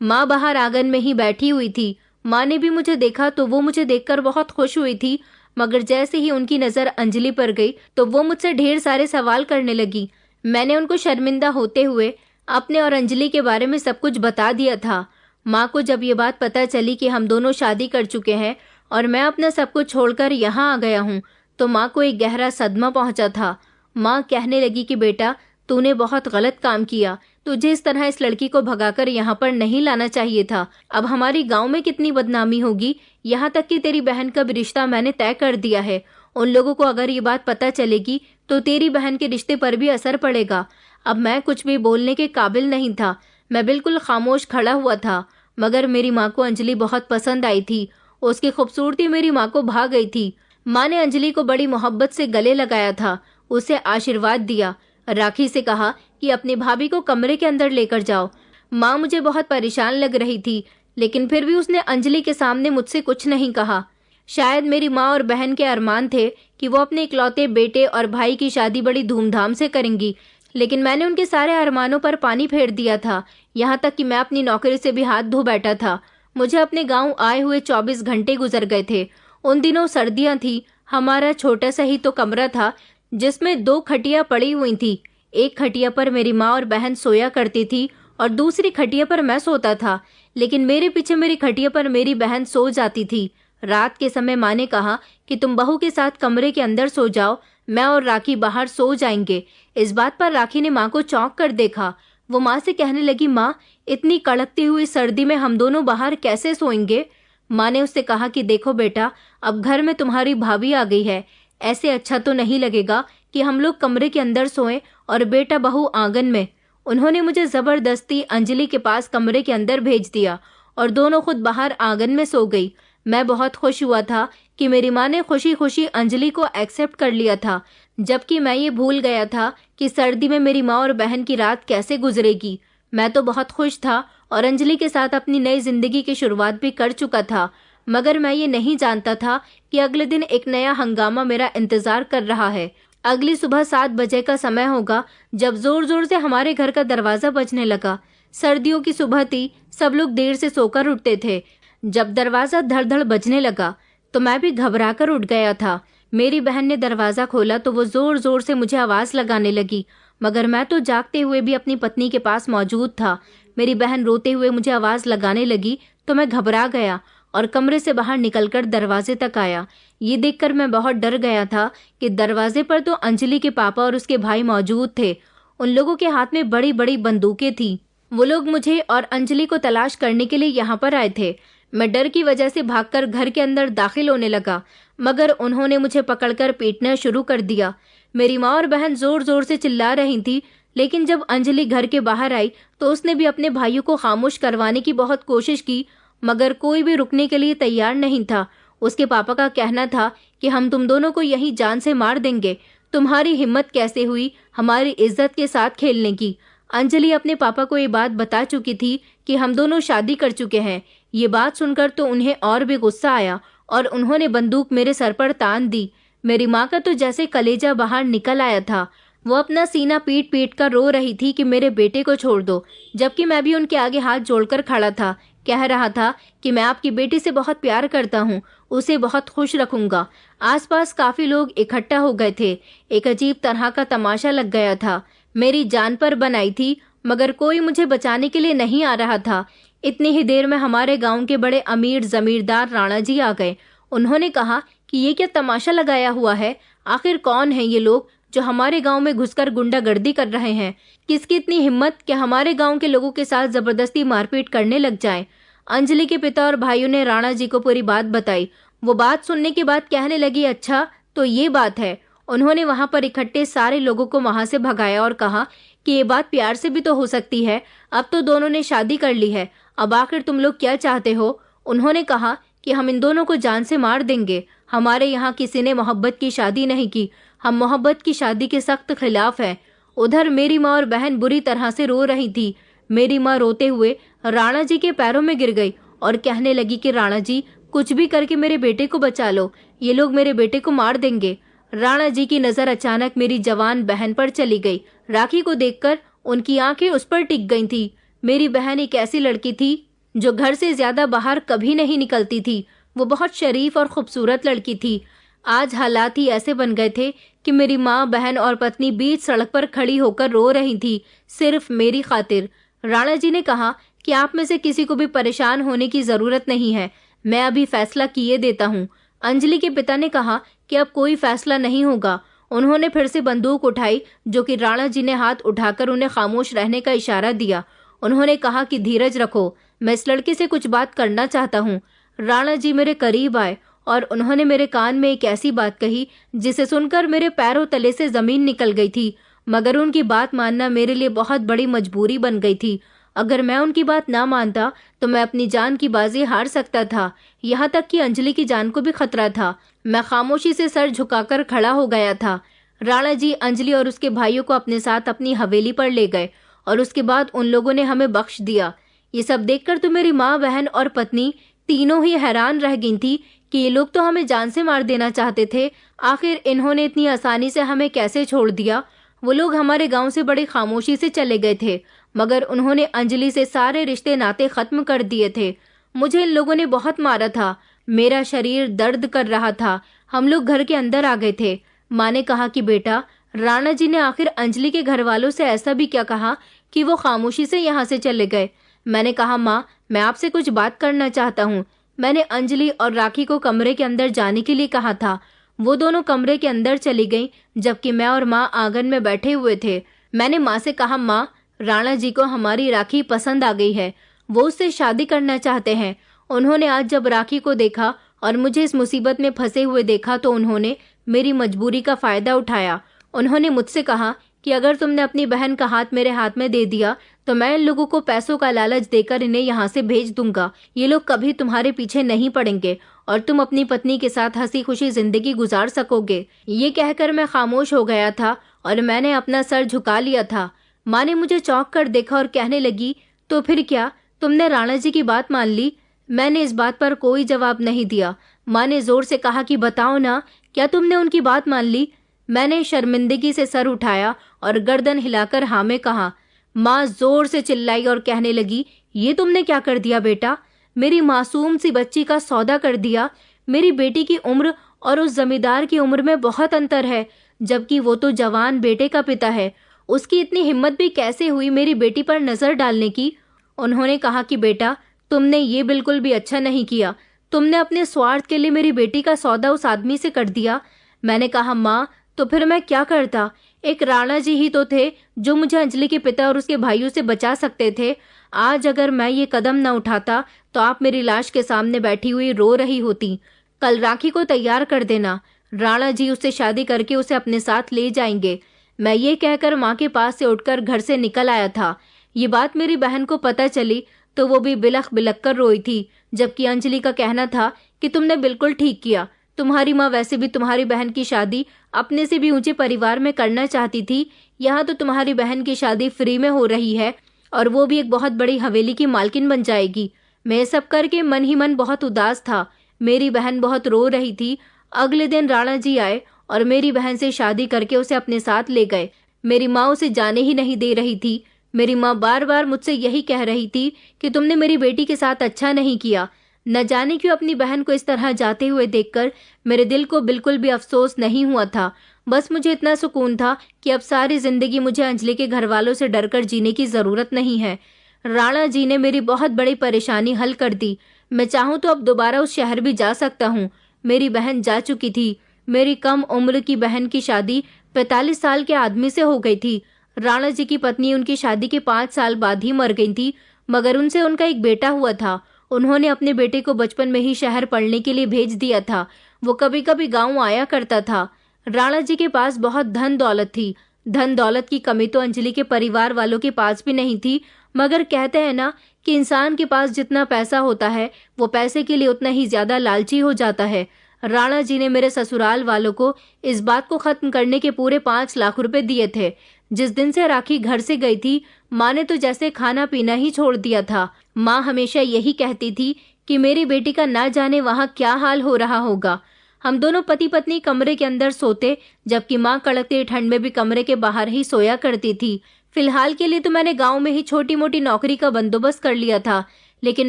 माँ बाहर आंगन में ही बैठी हुई थी। माँ ने भी मुझे देखा तो वो मुझे देखकर बहुत खुश हुई थी, मगर जैसे ही उनकी नजर अंजलि पर गई तो वो मुझसे ढेर सारे सवाल करने लगी। मैंने उनको शर्मिंदा होते हुए अपने और अंजलि के बारे में सब कुछ बता दिया था। माँ को जब ये बात पता चली कि हम दोनों शादी कर चुके हैं और मैं अपना सब कुछ छोड़कर यहाँ आ गया हूँ, तो माँ को एक गहरा सदमा पहुंचा था। माँ कहने लगी कि बेटा, तूने बहुत गलत काम किया। तुझे इस तरह इस लड़की को भगाकर यहाँ पर नहीं लाना चाहिए था। अब हमारी गांव में कितनी बदनामी होगी। यहाँ तक कि तेरी बहन का भी रिश्ता मैंने तय कर दिया है। उन लोगों को अगर ये बात पता चलेगी तो तेरी बहन के रिश्ते पर भी असर पड़ेगा। अब मैं कुछ भी बोलने के काबिल नहीं था। मैं बिल्कुल खामोश खड़ा हुआ था। मगर मेरी माँ को अंजलि बहुत पसंद आई थी। उसकी खूबसूरती मेरी माँ को भा गई थी। माँ ने अंजलि को बड़ी मोहब्बत से गले लगाया था, उसे आशीर्वाद दिया। राखी से कहा कि अपनी भाभी को कमरे के अंदर लेकर जाओ। माँ मुझे बहुत परेशान लग रही थी, लेकिन फिर भी उसने अंजलि के सामने मुझसे कुछ नहीं कहा। शायद मेरी माँ और बहन के अरमान थे कि वो अपने इकलौते बेटे और भाई की शादी बड़ी धूमधाम से करेंगी, लेकिन मैंने उनके सारे अरमानों पर पानी फेर दिया था। यहाँ तक कि मैं अपनी नौकरी से भी हाथ धो बैठा था। मुझे अपने गाँव आए हुए 24 घंटे गुजर गए थे। उन दिनों सर्दियाँ थी। हमारा छोटा सा ही तो कमरा था, जिसमें 2 खटिया पड़ी हुई थी। एक खटिया पर मेरी माँ और बहन सोया करती थी और दूसरी खटिया पर मैं सोता था, लेकिन मेरे पीछे मेरी खटिया पर मेरी बहन सो जाती थी। रात के समय माँ ने कहा कि तुम बहू के साथ कमरे के अंदर सो जाओ, मैं और राखी बाहर सो जाएंगे। इस बात पर राखी ने माँ को चौंक कर देखा। वो माँ से कहने लगी, माँ, इतनी कड़कती हुई सर्दी में हम दोनों बाहर कैसे सोएंगे? माँ ने उससे कहा कि देखो बेटा, अब घर में तुम्हारी भाभी आ गई है, ऐसे अच्छा तो नहीं लगेगा कि हम लोग कमरे के अंदर सोएं और बेटा बहू आंगन में। उन्होंने मुझे जबरदस्ती अंजलि के पास कमरे के अंदर भेज दिया और दोनों खुद बाहर आंगन में सो गई। मैं बहुत खुश हुआ था कि मेरी माँ ने खुशी खुशी अंजलि को एक्सेप्ट कर लिया था, जबकि मैं ये भूल गया था कि सर्दी में मेरी माँ और बहन की रात कैसे गुजरेगी। मैं तो बहुत खुश था और अंजलि के साथ अपनी नई जिंदगी की शुरुआत भी कर चुका था, मगर मैं ये नहीं जानता था कि अगले दिन एक नया हंगामा मेरा इंतजार कर रहा है। अगली सुबह 7 बजे का समय होगा जब जोर जोर से हमारे घर का दरवाजा बजने लगा। सर्दियों की सुबह थी, सब लोग देर से सोकर उठते थे। जब दरवाजा धड़ धड़ बजने लगा तो मैं भी घबराकर उठ गया था। मेरी बहन ने दरवाजा खोला तो वो जोर जोर से मुझे आवाज लगाने लगी, मगर मैं तो जागते हुए भी अपनी पत्नी के पास मौजूद था। मेरी बहन रोते हुए मुझे आवाज लगाने लगी तो मैं घबरा गया और कमरे से बाहर निकलकर दरवाजे तक आया। ये देखकर मैं बहुत डर गया था कि दरवाजे पर तो अंजलि के पापा और उसके भाई मौजूद थे। उन लोगों के हाथ में बड़ी बड़ी बंदूकें थी। वो लोग मुझे और अंजलि को तलाश करने के लिए यहाँ पर आए थे। मैं डर की वजह से भागकर घर के अंदर दाखिल होने लगा, मगर उन्होंने मुझे पकड़कर पीटना शुरू कर दिया। मेरी माँ और बहन जोर जोर से चिल्ला रही थी, लेकिन जब अंजलि घर के बाहर आई तो उसने भी अपने भाइयों को खामोश करवाने की बहुत कोशिश की, मगर कोई भी रुकने के लिए तैयार नहीं था। उसके पापा का कहना था कि हम तुम दोनों को यहीं जान से मार देंगे। तुम्हारी हिम्मत कैसे हुई हमारी इज्जत के साथ खेलने की। अंजलि अपने पापा को ये बात बता चुकी थी कि हम दोनों शादी कर चुके हैं। ये बात सुनकर तो उन्हें और भी गुस्सा आया और उन्होंने बंदूक मेरे सर पर तान दी। मेरी माँ का तो जैसे कलेजा बाहर निकल आया था। वो अपना सीना पीट पीट कर रो रही थी कि मेरे बेटे को छोड़ दो, जबकि मैं भी उनके आगे हाथ जोड़कर खड़ा था। कह रहा था कि मैं आपकी बेटी से बहुत प्यार करता हूँ, उसे बहुत खुश रखूंगा। आसपास काफी लोग इकट्ठा हो गए थे। एक अजीब तरह का तमाशा लग गया था। मेरी जान पर बनाई थी, मगर कोई मुझे बचाने के लिए नहीं आ रहा था। इतनी ही देर में हमारे गांव के बड़े अमीर जमींदार राणा जी आ गए। उन्होंने कहा कि ये क्या तमाशा लगाया हुआ है, आखिर कौन है ये लोग जो हमारे गांव में घुसकर गुंडागर्दी कर रहे हैं। किसकी इतनी हिम्मत कि हमारे गांव के लोगों के साथ जबरदस्ती मारपीट करने लग जाएं। अंजलि के पिता और भाइयों ने राणा जी को पूरी बात बताई। वो बात सुनने के बाद कहने लगी, अच्छा तो ये बात है। उन्होंने वहां पर इकट्ठे सारे लोगों को वहां से भगाया और कहा कि ये बात प्यार से भी तो हो सकती है। अब तो दोनों ने शादी कर ली है, अब आखिर तुम लोग क्या चाहते हो। उन्होंने कहा कि हम इन दोनों को जान से मार देंगे। हमारे यहाँ किसी ने मोहब्बत की शादी नहीं की, हम मोहब्बत की शादी के सख्त खिलाफ हैं। उधर मेरी माँ और बहन बुरी तरह से रो रही थी। मेरी माँ रोते हुए राणा जी के पैरों में गिर गई और कहने लगी कि राणा जी कुछ भी करके मेरे बेटे को बचा लो, ये लोग मेरे बेटे को मार देंगे। राणा जी की नजर अचानक मेरी जवान बहन पर चली गई। राखी को देखकर उनकी आंखें उस पर टिक गई थी। मेरी बहन एक ऐसी लड़की थी जो घर से ज्यादा बाहर कभी नहीं निकलती थी। वो बहुत शरीफ और खूबसूरत लड़की थी। आज हालात ही ऐसे बन गए थे कि मेरी माँ, बहन और पत्नी बीच सड़क पर खड़ी होकर रो रही थी, सिर्फ मेरी खातिर। राणा जी ने कहा कि आप में से किसी को भी परेशान होने की जरूरत नहीं है, मैं अभी फैसला किए देता हूँ। अंजलि के पिता ने कहा कि अब कोई फैसला नहीं होगा। उन्होंने फिर से बंदूक उठाई, जो कि राणा जी ने हाथ उठाकर उन्हें खामोश रहने का इशारा दिया। उन्होंने कहा कि धीरज रखो, मैं इस लड़के से कुछ बात करना चाहता हूँ। राणा जी मेरे करीब आए और उन्होंने मेरे कान में एक ऐसी बात कही जिसे सुनकर मेरे पैरों तले से जमीन निकल गई थी, मगर उनकी बात मानना मेरे लिए बहुत बड़ी मजबूरी बन गई थी। अगर मैं उनकी बात ना मानता तो मैं अपनी जान की बाजी हार सकता था, यहाँ तक कि अंजलि की जान को भी खतरा था। मैं खामोशी से सर झुकाकर खड़ा हो गया था। राणा जी अंजलि और उसके भाइयों को अपने साथ अपनी हवेली पर ले गए और उसके बाद उन लोगों ने हमें बख्श दिया। ये सब देखकर तो मेरी माँ, बहन और पत्नी तीनों ही हैरान रह गई थी कि ये लोग तो हमें जान से मार देना चाहते थे, आखिर इन्होंने इतनी आसानी से हमें कैसे छोड़ दिया। वो लोग हमारे गांव से बड़ी खामोशी से चले गए थे, मगर उन्होंने अंजलि से सारे रिश्ते नाते खत्म कर दिए थे। मुझे इन लोगों ने बहुत मारा था, मेरा शरीर दर्द कर रहा था। हम लोग घर के अंदर आ गए थे। माँ ने कहा कि बेटा, राणा जी ने आखिर अंजलि के घर वालों से ऐसा भी क्या कहा कि वो खामोशी से यहाँ से चले गए। मैंने कहा, माँ मैं आपसे कुछ बात करना चाहता हूँ। मैंने अंजलि और राखी को कमरे के अंदर जाने के लिए कहा था। वो दोनों कमरे के अंदर चली गईं, जबकि मैं और माँ आंगन में बैठे हुए थे। मैंने माँ से कहा, माँ राणा जी को हमारी राखी पसंद आ गई है, वो उससे शादी करना चाहते हैं। उन्होंने आज जब राखी को देखा और मुझे इस मुसीबत में फंसे हुए देखा तो उन्होंने मेरी मजबूरी का फायदा उठाया। उन्होंने मुझसे कहा कि अगर तुमने अपनी बहन का हाथ मेरे हाथ में दे दिया तो मैं इन लोगों को पैसों का लालच देकर इन्हें यहाँ से भेज दूंगा। ये लोग कभी तुम्हारे पीछे नहीं पड़ेंगे और तुम अपनी पत्नी के साथ हंसी खुशी जिंदगी गुजार सकोगे। ये कहकर मैं खामोश हो गया था और मैंने अपना सर झुका लिया था। माँ ने मुझे चौंक कर देखा और कहने लगी, तो फिर क्या, तुमने राणा जी की बात मान ली? मैंने इस बात पर कोई जवाब नहीं दिया। माँ ने जोर से कहा कि बताओ ना, क्या तुमने उनकी बात मान ली? मैंने शर्मिंदगी से सर उठाया और गर्दन हिलाकर हाँ में कहा। माँ जोर से चिल्लाई और कहने लगी, ये तुमने क्या कर दिया बेटा? मेरी मासूम सी बच्ची का सौदा कर दिया। मेरी बेटी की उम्र और उस जमींदार की उम्र में बहुत अंतर है, जबकि वो तो जवान बेटे का पिता है। उसकी इतनी हिम्मत भी कैसे हुई मेरी बेटी पर नजर डालने की? उन्होंने कहा कि बेटा, तुमने ये बिल्कुल भी अच्छा नहीं किया। तुमने अपने स्वार्थ के लिए मेरी बेटी का सौदा उस आदमी से कर दिया। मैंने कहा, माँ, तो फिर मैं क्या करता? एक राणा जी ही तो थे जो मुझे अंजलि के पिता और उसके भाइयों से बचा सकते थे। आज अगर मैं ये कदम न उठाता तो आप मेरी लाश के सामने बैठी हुई रो रही होती। कल राखी को तैयार कर देना, राणा जी उससे शादी करके उसे अपने साथ ले जाएंगे। मैं ये कहकर माँ के पास से उठकर घर से निकल आया था। ये बात मेरी बहन को पता चली तो वो भी बिलख बिलख कर रोई थी, जबकि अंजलि का कहना था कि तुमने बिल्कुल ठीक किया। तुम्हारी माँ वैसे भी तुम्हारी बहन की शादी अपने से भी ऊंचे परिवार में करना चाहती थी। यहाँ तो तुम्हारी बहन की शादी फ्री में हो रही है और वो भी एक बहुत बड़ी हवेली की मालकिन बन जाएगी। मैं सब करके मन ही मन बहुत उदास था। मेरी बहन बहुत रो रही थी। अगले दिन राणा जी आए और मेरी बहन से शादी करके उसे अपने साथ ले गए। मेरी माँ उसे जाने ही नहीं दे रही थी। मेरी माँ बार बार मुझसे यही कह रही थी कि तुमने मेरी बेटी के साथ अच्छा नहीं किया। न जाने क्यों अपनी बहन को इस तरह जाते हुए देखकर मेरे दिल को बिल्कुल भी अफसोस नहीं हुआ था। बस मुझे इतना सुकून था कि अब सारी जिंदगी मुझे अंजलि के घर वालों से डरकर जीने की जरूरत नहीं है। राणा जी ने मेरी बहुत बड़ी परेशानी हल कर दी। मैं चाहूँ तो अब दोबारा उस शहर भी जा सकता हूँ। मेरी बहन जा चुकी थी। मेरी कम उम्र की बहन की शादी 45 साल के आदमी से हो गई थी। राणा जी की पत्नी उनकी शादी के 5 साल बाद ही मर गई थी, मगर उनसे उनका एक बेटा हुआ था। उन्होंने अपने बेटे को बचपन में ही शहर पढ़ने के लिए भेज दिया था। वो कभी कभी गांव आया करता था। राणा जी के पास बहुत धन दौलत थी। धन दौलत की कमी तो अंजलि के परिवार वालों के पास भी नहीं थी, मगर कहते हैं ना कि इंसान के पास जितना पैसा होता है वो पैसे के लिए उतना ही ज्यादा लालची हो जाता है। राणा जी ने मेरे ससुराल वालों को इस बात को खत्म करने के पूरे 5 लाख रुपए दिए थे। जिस दिन से राखी घर से गई थी, माँ ने तो जैसे खाना पीना ही छोड़ दिया था। माँ हमेशा यही कहती थी कि मेरी बेटी का ना जाने वहाँ क्या हाल हो रहा होगा। हम दोनों पति पत्नी कमरे के अंदर सोते, जबकि माँ कड़कती ठंड में भी कमरे के बाहर ही सोया करती थी। फिलहाल के लिए तो मैंने गांव में ही छोटी मोटी नौकरी का बंदोबस्त कर लिया था, लेकिन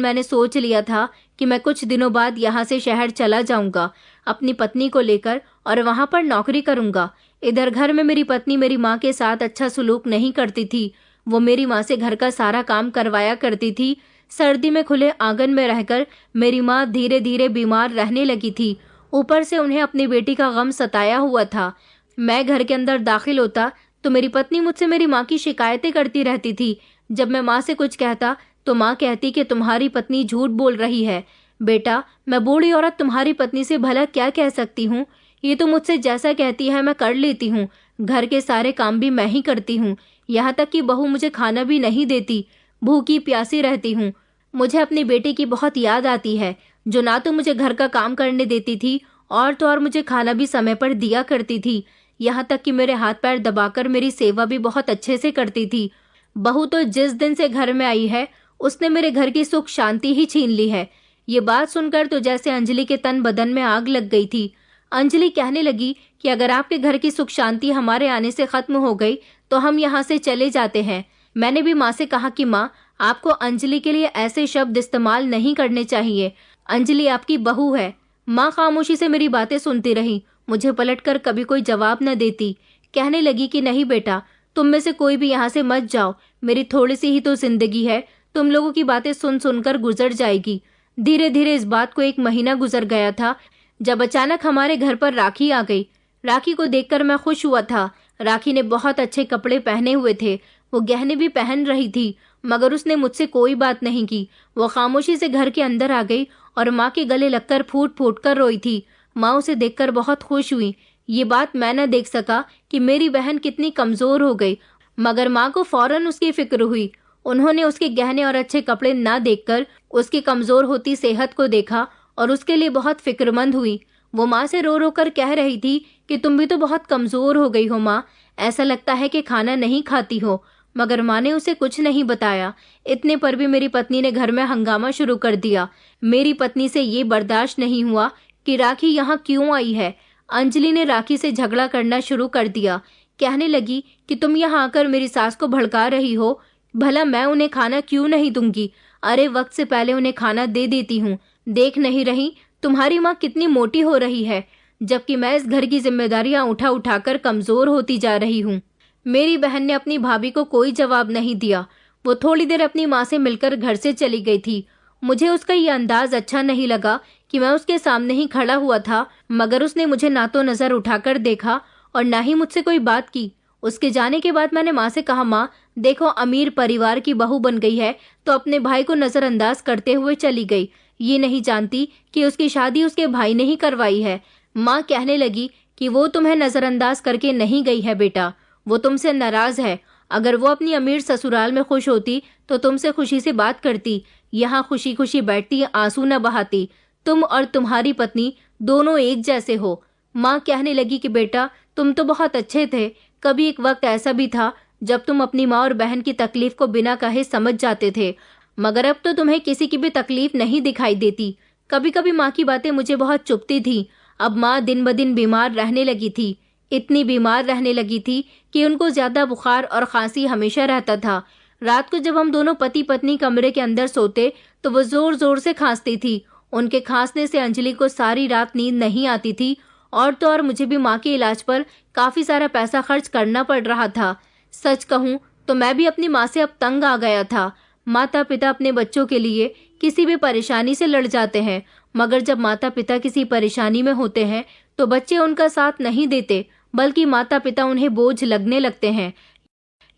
मैंने सोच लिया था कि मैं कुछ दिनों बाद यहाँ से शहर चला जाऊंगा अपनी पत्नी को लेकर और वहां पर नौकरी करूंगा। इधर घर में मेरी पत्नी मेरी माँ के साथ अच्छा सुलूक नहीं करती थी। वो मेरी माँ से घर का सारा काम करवाया करती थी। सर्दी में खुले आंगन में रहकर मेरी माँ धीरे धीरे बीमार रहने लगी थी। ऊपर से उन्हें अपनी बेटी का गम सताया हुआ था। मैं घर के अंदर दाखिल होता तो मेरी पत्नी मुझसे मेरी माँ की शिकायतें करती रहती थी। जब मैं माँ से कुछ कहता तो माँ कहती कि तुम्हारी पत्नी झूठ बोल रही है। बेटा, मैं बूढ़ी औरत तुम्हारी पत्नी से भला क्या कह सकती हूँ? ये तो मुझसे जैसा कहती है मैं कर लेती हूँ। घर के सारे काम भी मैं ही करती हूँ। यहाँ तक कि बहू मुझे खाना भी नहीं देती। भूखी प्यासी रहती हूँ। मुझे अपनी बेटी की बहुत याद आती है, जो ना तो मुझे घर का काम करने देती थी और तो और मुझे खाना भी समय पर दिया करती थी। यहाँ तक कि मेरे हाथ पैर दबाकर मेरी सेवा भी बहुत अच्छे से करती थी। बहू तो जिस दिन से घर में आई है उसने मेरे घर की सुख शांति ही छीन ली है। ये बात सुनकर तो जैसे अंजलि के तन बदन में आग लग गई थी। अंजलि कहने लगी कि अगर आपके घर की सुख शांति हमारे आने से खत्म हो गई तो हम यहाँ से चले जाते हैं। मैंने भी माँ से कहा कि माँ, आपको अंजलि के लिए ऐसे शब्द इस्तेमाल नहीं करने चाहिए। अंजलि आपकी बहू है। माँ खामोशी से मेरी बातें सुनती रही, मुझे पलटकर कभी कोई जवाब न देती। कहने लगी कि नहीं बेटा, तुम में से कोई भी यहाँ से मत जाओ। मेरी थोड़ी सी ही तो जिंदगी है, तुम लोगों की बातें सुन सुनकर गुजर जाएगी। धीरे धीरे इस बात को 1 महीना गुजर गया था, जब अचानक हमारे घर पर राखी आ गई। राखी को देखकर मैं खुश हुआ था। राखी ने बहुत अच्छे कपड़े पहने हुए थे, वो गहने भी पहन रही थी, मगर उसने मुझसे कोई बात नहीं की। वो खामोशी से घर के अंदर आ गई और माँ के गले लगकर फूट फूट कर रोई थी। माँ उसे देखकर बहुत खुश हुई। ये बात मैं न देख सका कि मेरी बहन कितनी कमजोर हो गई, मगर माँ को फौरन उसकी फिक्र हुई। उन्होंने उसके गहने और अच्छे कपड़े ना देखकर उसकी कमजोर होती सेहत को देखा और उसके लिए बहुत फिक्रमंद हुई। वो माँ से रो रो कर कह रही थी कि तुम भी तो बहुत कमजोर हो गई हो माँ, ऐसा लगता है कि खाना नहीं खाती हो। मगर माँ ने उसे कुछ नहीं बताया। इतने पर भी मेरी पत्नी ने घर में हंगामा शुरू कर दिया। मेरी पत्नी से ये बर्दाश्त नहीं हुआ कि राखी यहाँ क्यों आई है। अंजलि ने राखी से झगड़ा करना शुरू कर दिया। कहने लगी कि तुम यहाँ आकर मेरी सास को भड़का रही हो, भला मैं उन्हें खाना क्यों नहीं दूंगी? अरे वक्त से पहले उन्हें खाना दे देती हूँ। देख नहीं रही तुम्हारी माँ कितनी मोटी हो रही है, जबकि मैं इस घर की जिम्मेदारियां उठा उठाकर कमजोर होती जा रही हूँ। मेरी बहन ने अपनी भाभी को कोई जवाब नहीं दिया। वो थोड़ी देर अपनी माँ से मिलकर घर से चली गई थी। मुझे उसका ये अंदाज अच्छा नहीं लगा कि मैं उसके सामने ही खड़ा हुआ था, मगर उसने मुझे ना तो नजर उठाकर देखा और ना ही मुझसे कोई बात की। उसके जाने के बाद मैंने माँ से कहा, माँ देखो, अमीर परिवार की बहू बन गई है तो अपने भाई को नजरअंदाज करते हुए चली गई। ये नहीं जानती कि उसकी शादी उसके भाई ने ही करवाई है। माँ कहने लगी कि वो तुम्हें नजरअंदाज करके नहीं गई है बेटा, वो तुमसे नाराज है। अगर वो अपनी अमीर ससुराल में खुश होती तो तुमसे खुशी से बात करती। यहाँ खुशी खुशी बैठती, आंसू न बहाती। तुम और तुम्हारी पत्नी दोनों एक जैसे हो। माँ कहने लगी कि बेटा तुम तो बहुत अच्छे थे। कभी एक वक्त ऐसा भी था जब तुम अपनी माँ और बहन की तकलीफ को बिना कहे समझ जाते थे, मगर अब तो तुम्हें किसी की भी तकलीफ नहीं दिखाई देती। कभी कभी माँ की बातें मुझे बहुत चुभती थी। अब माँ दिन ब दिन बीमार रहने लगी थी। इतनी बीमार रहने लगी थी कि उनको ज्यादा बुखार और खांसी हमेशा रहता था। रात को जब हम दोनों पति पत्नी कमरे के अंदर सोते तो वो जोर जोर से खांसती थी। उनके खांसने से अंजलि को सारी रात नींद नहीं आती थी, और तो और मुझे भी माँ के इलाज पर काफी सारा पैसा खर्च करना पड़ रहा था। सच कहूँ तो मैं भी अपनी माँ से अब तंग आ गया था। माता पिता अपने बच्चों के लिए किसी भी परेशानी से लड़ जाते हैं, मगर जब माता पिता किसी परेशानी में होते हैं तो बच्चे उनका साथ नहीं देते, बल्कि माता पिता उन्हें बोझ लगने लगते हैं।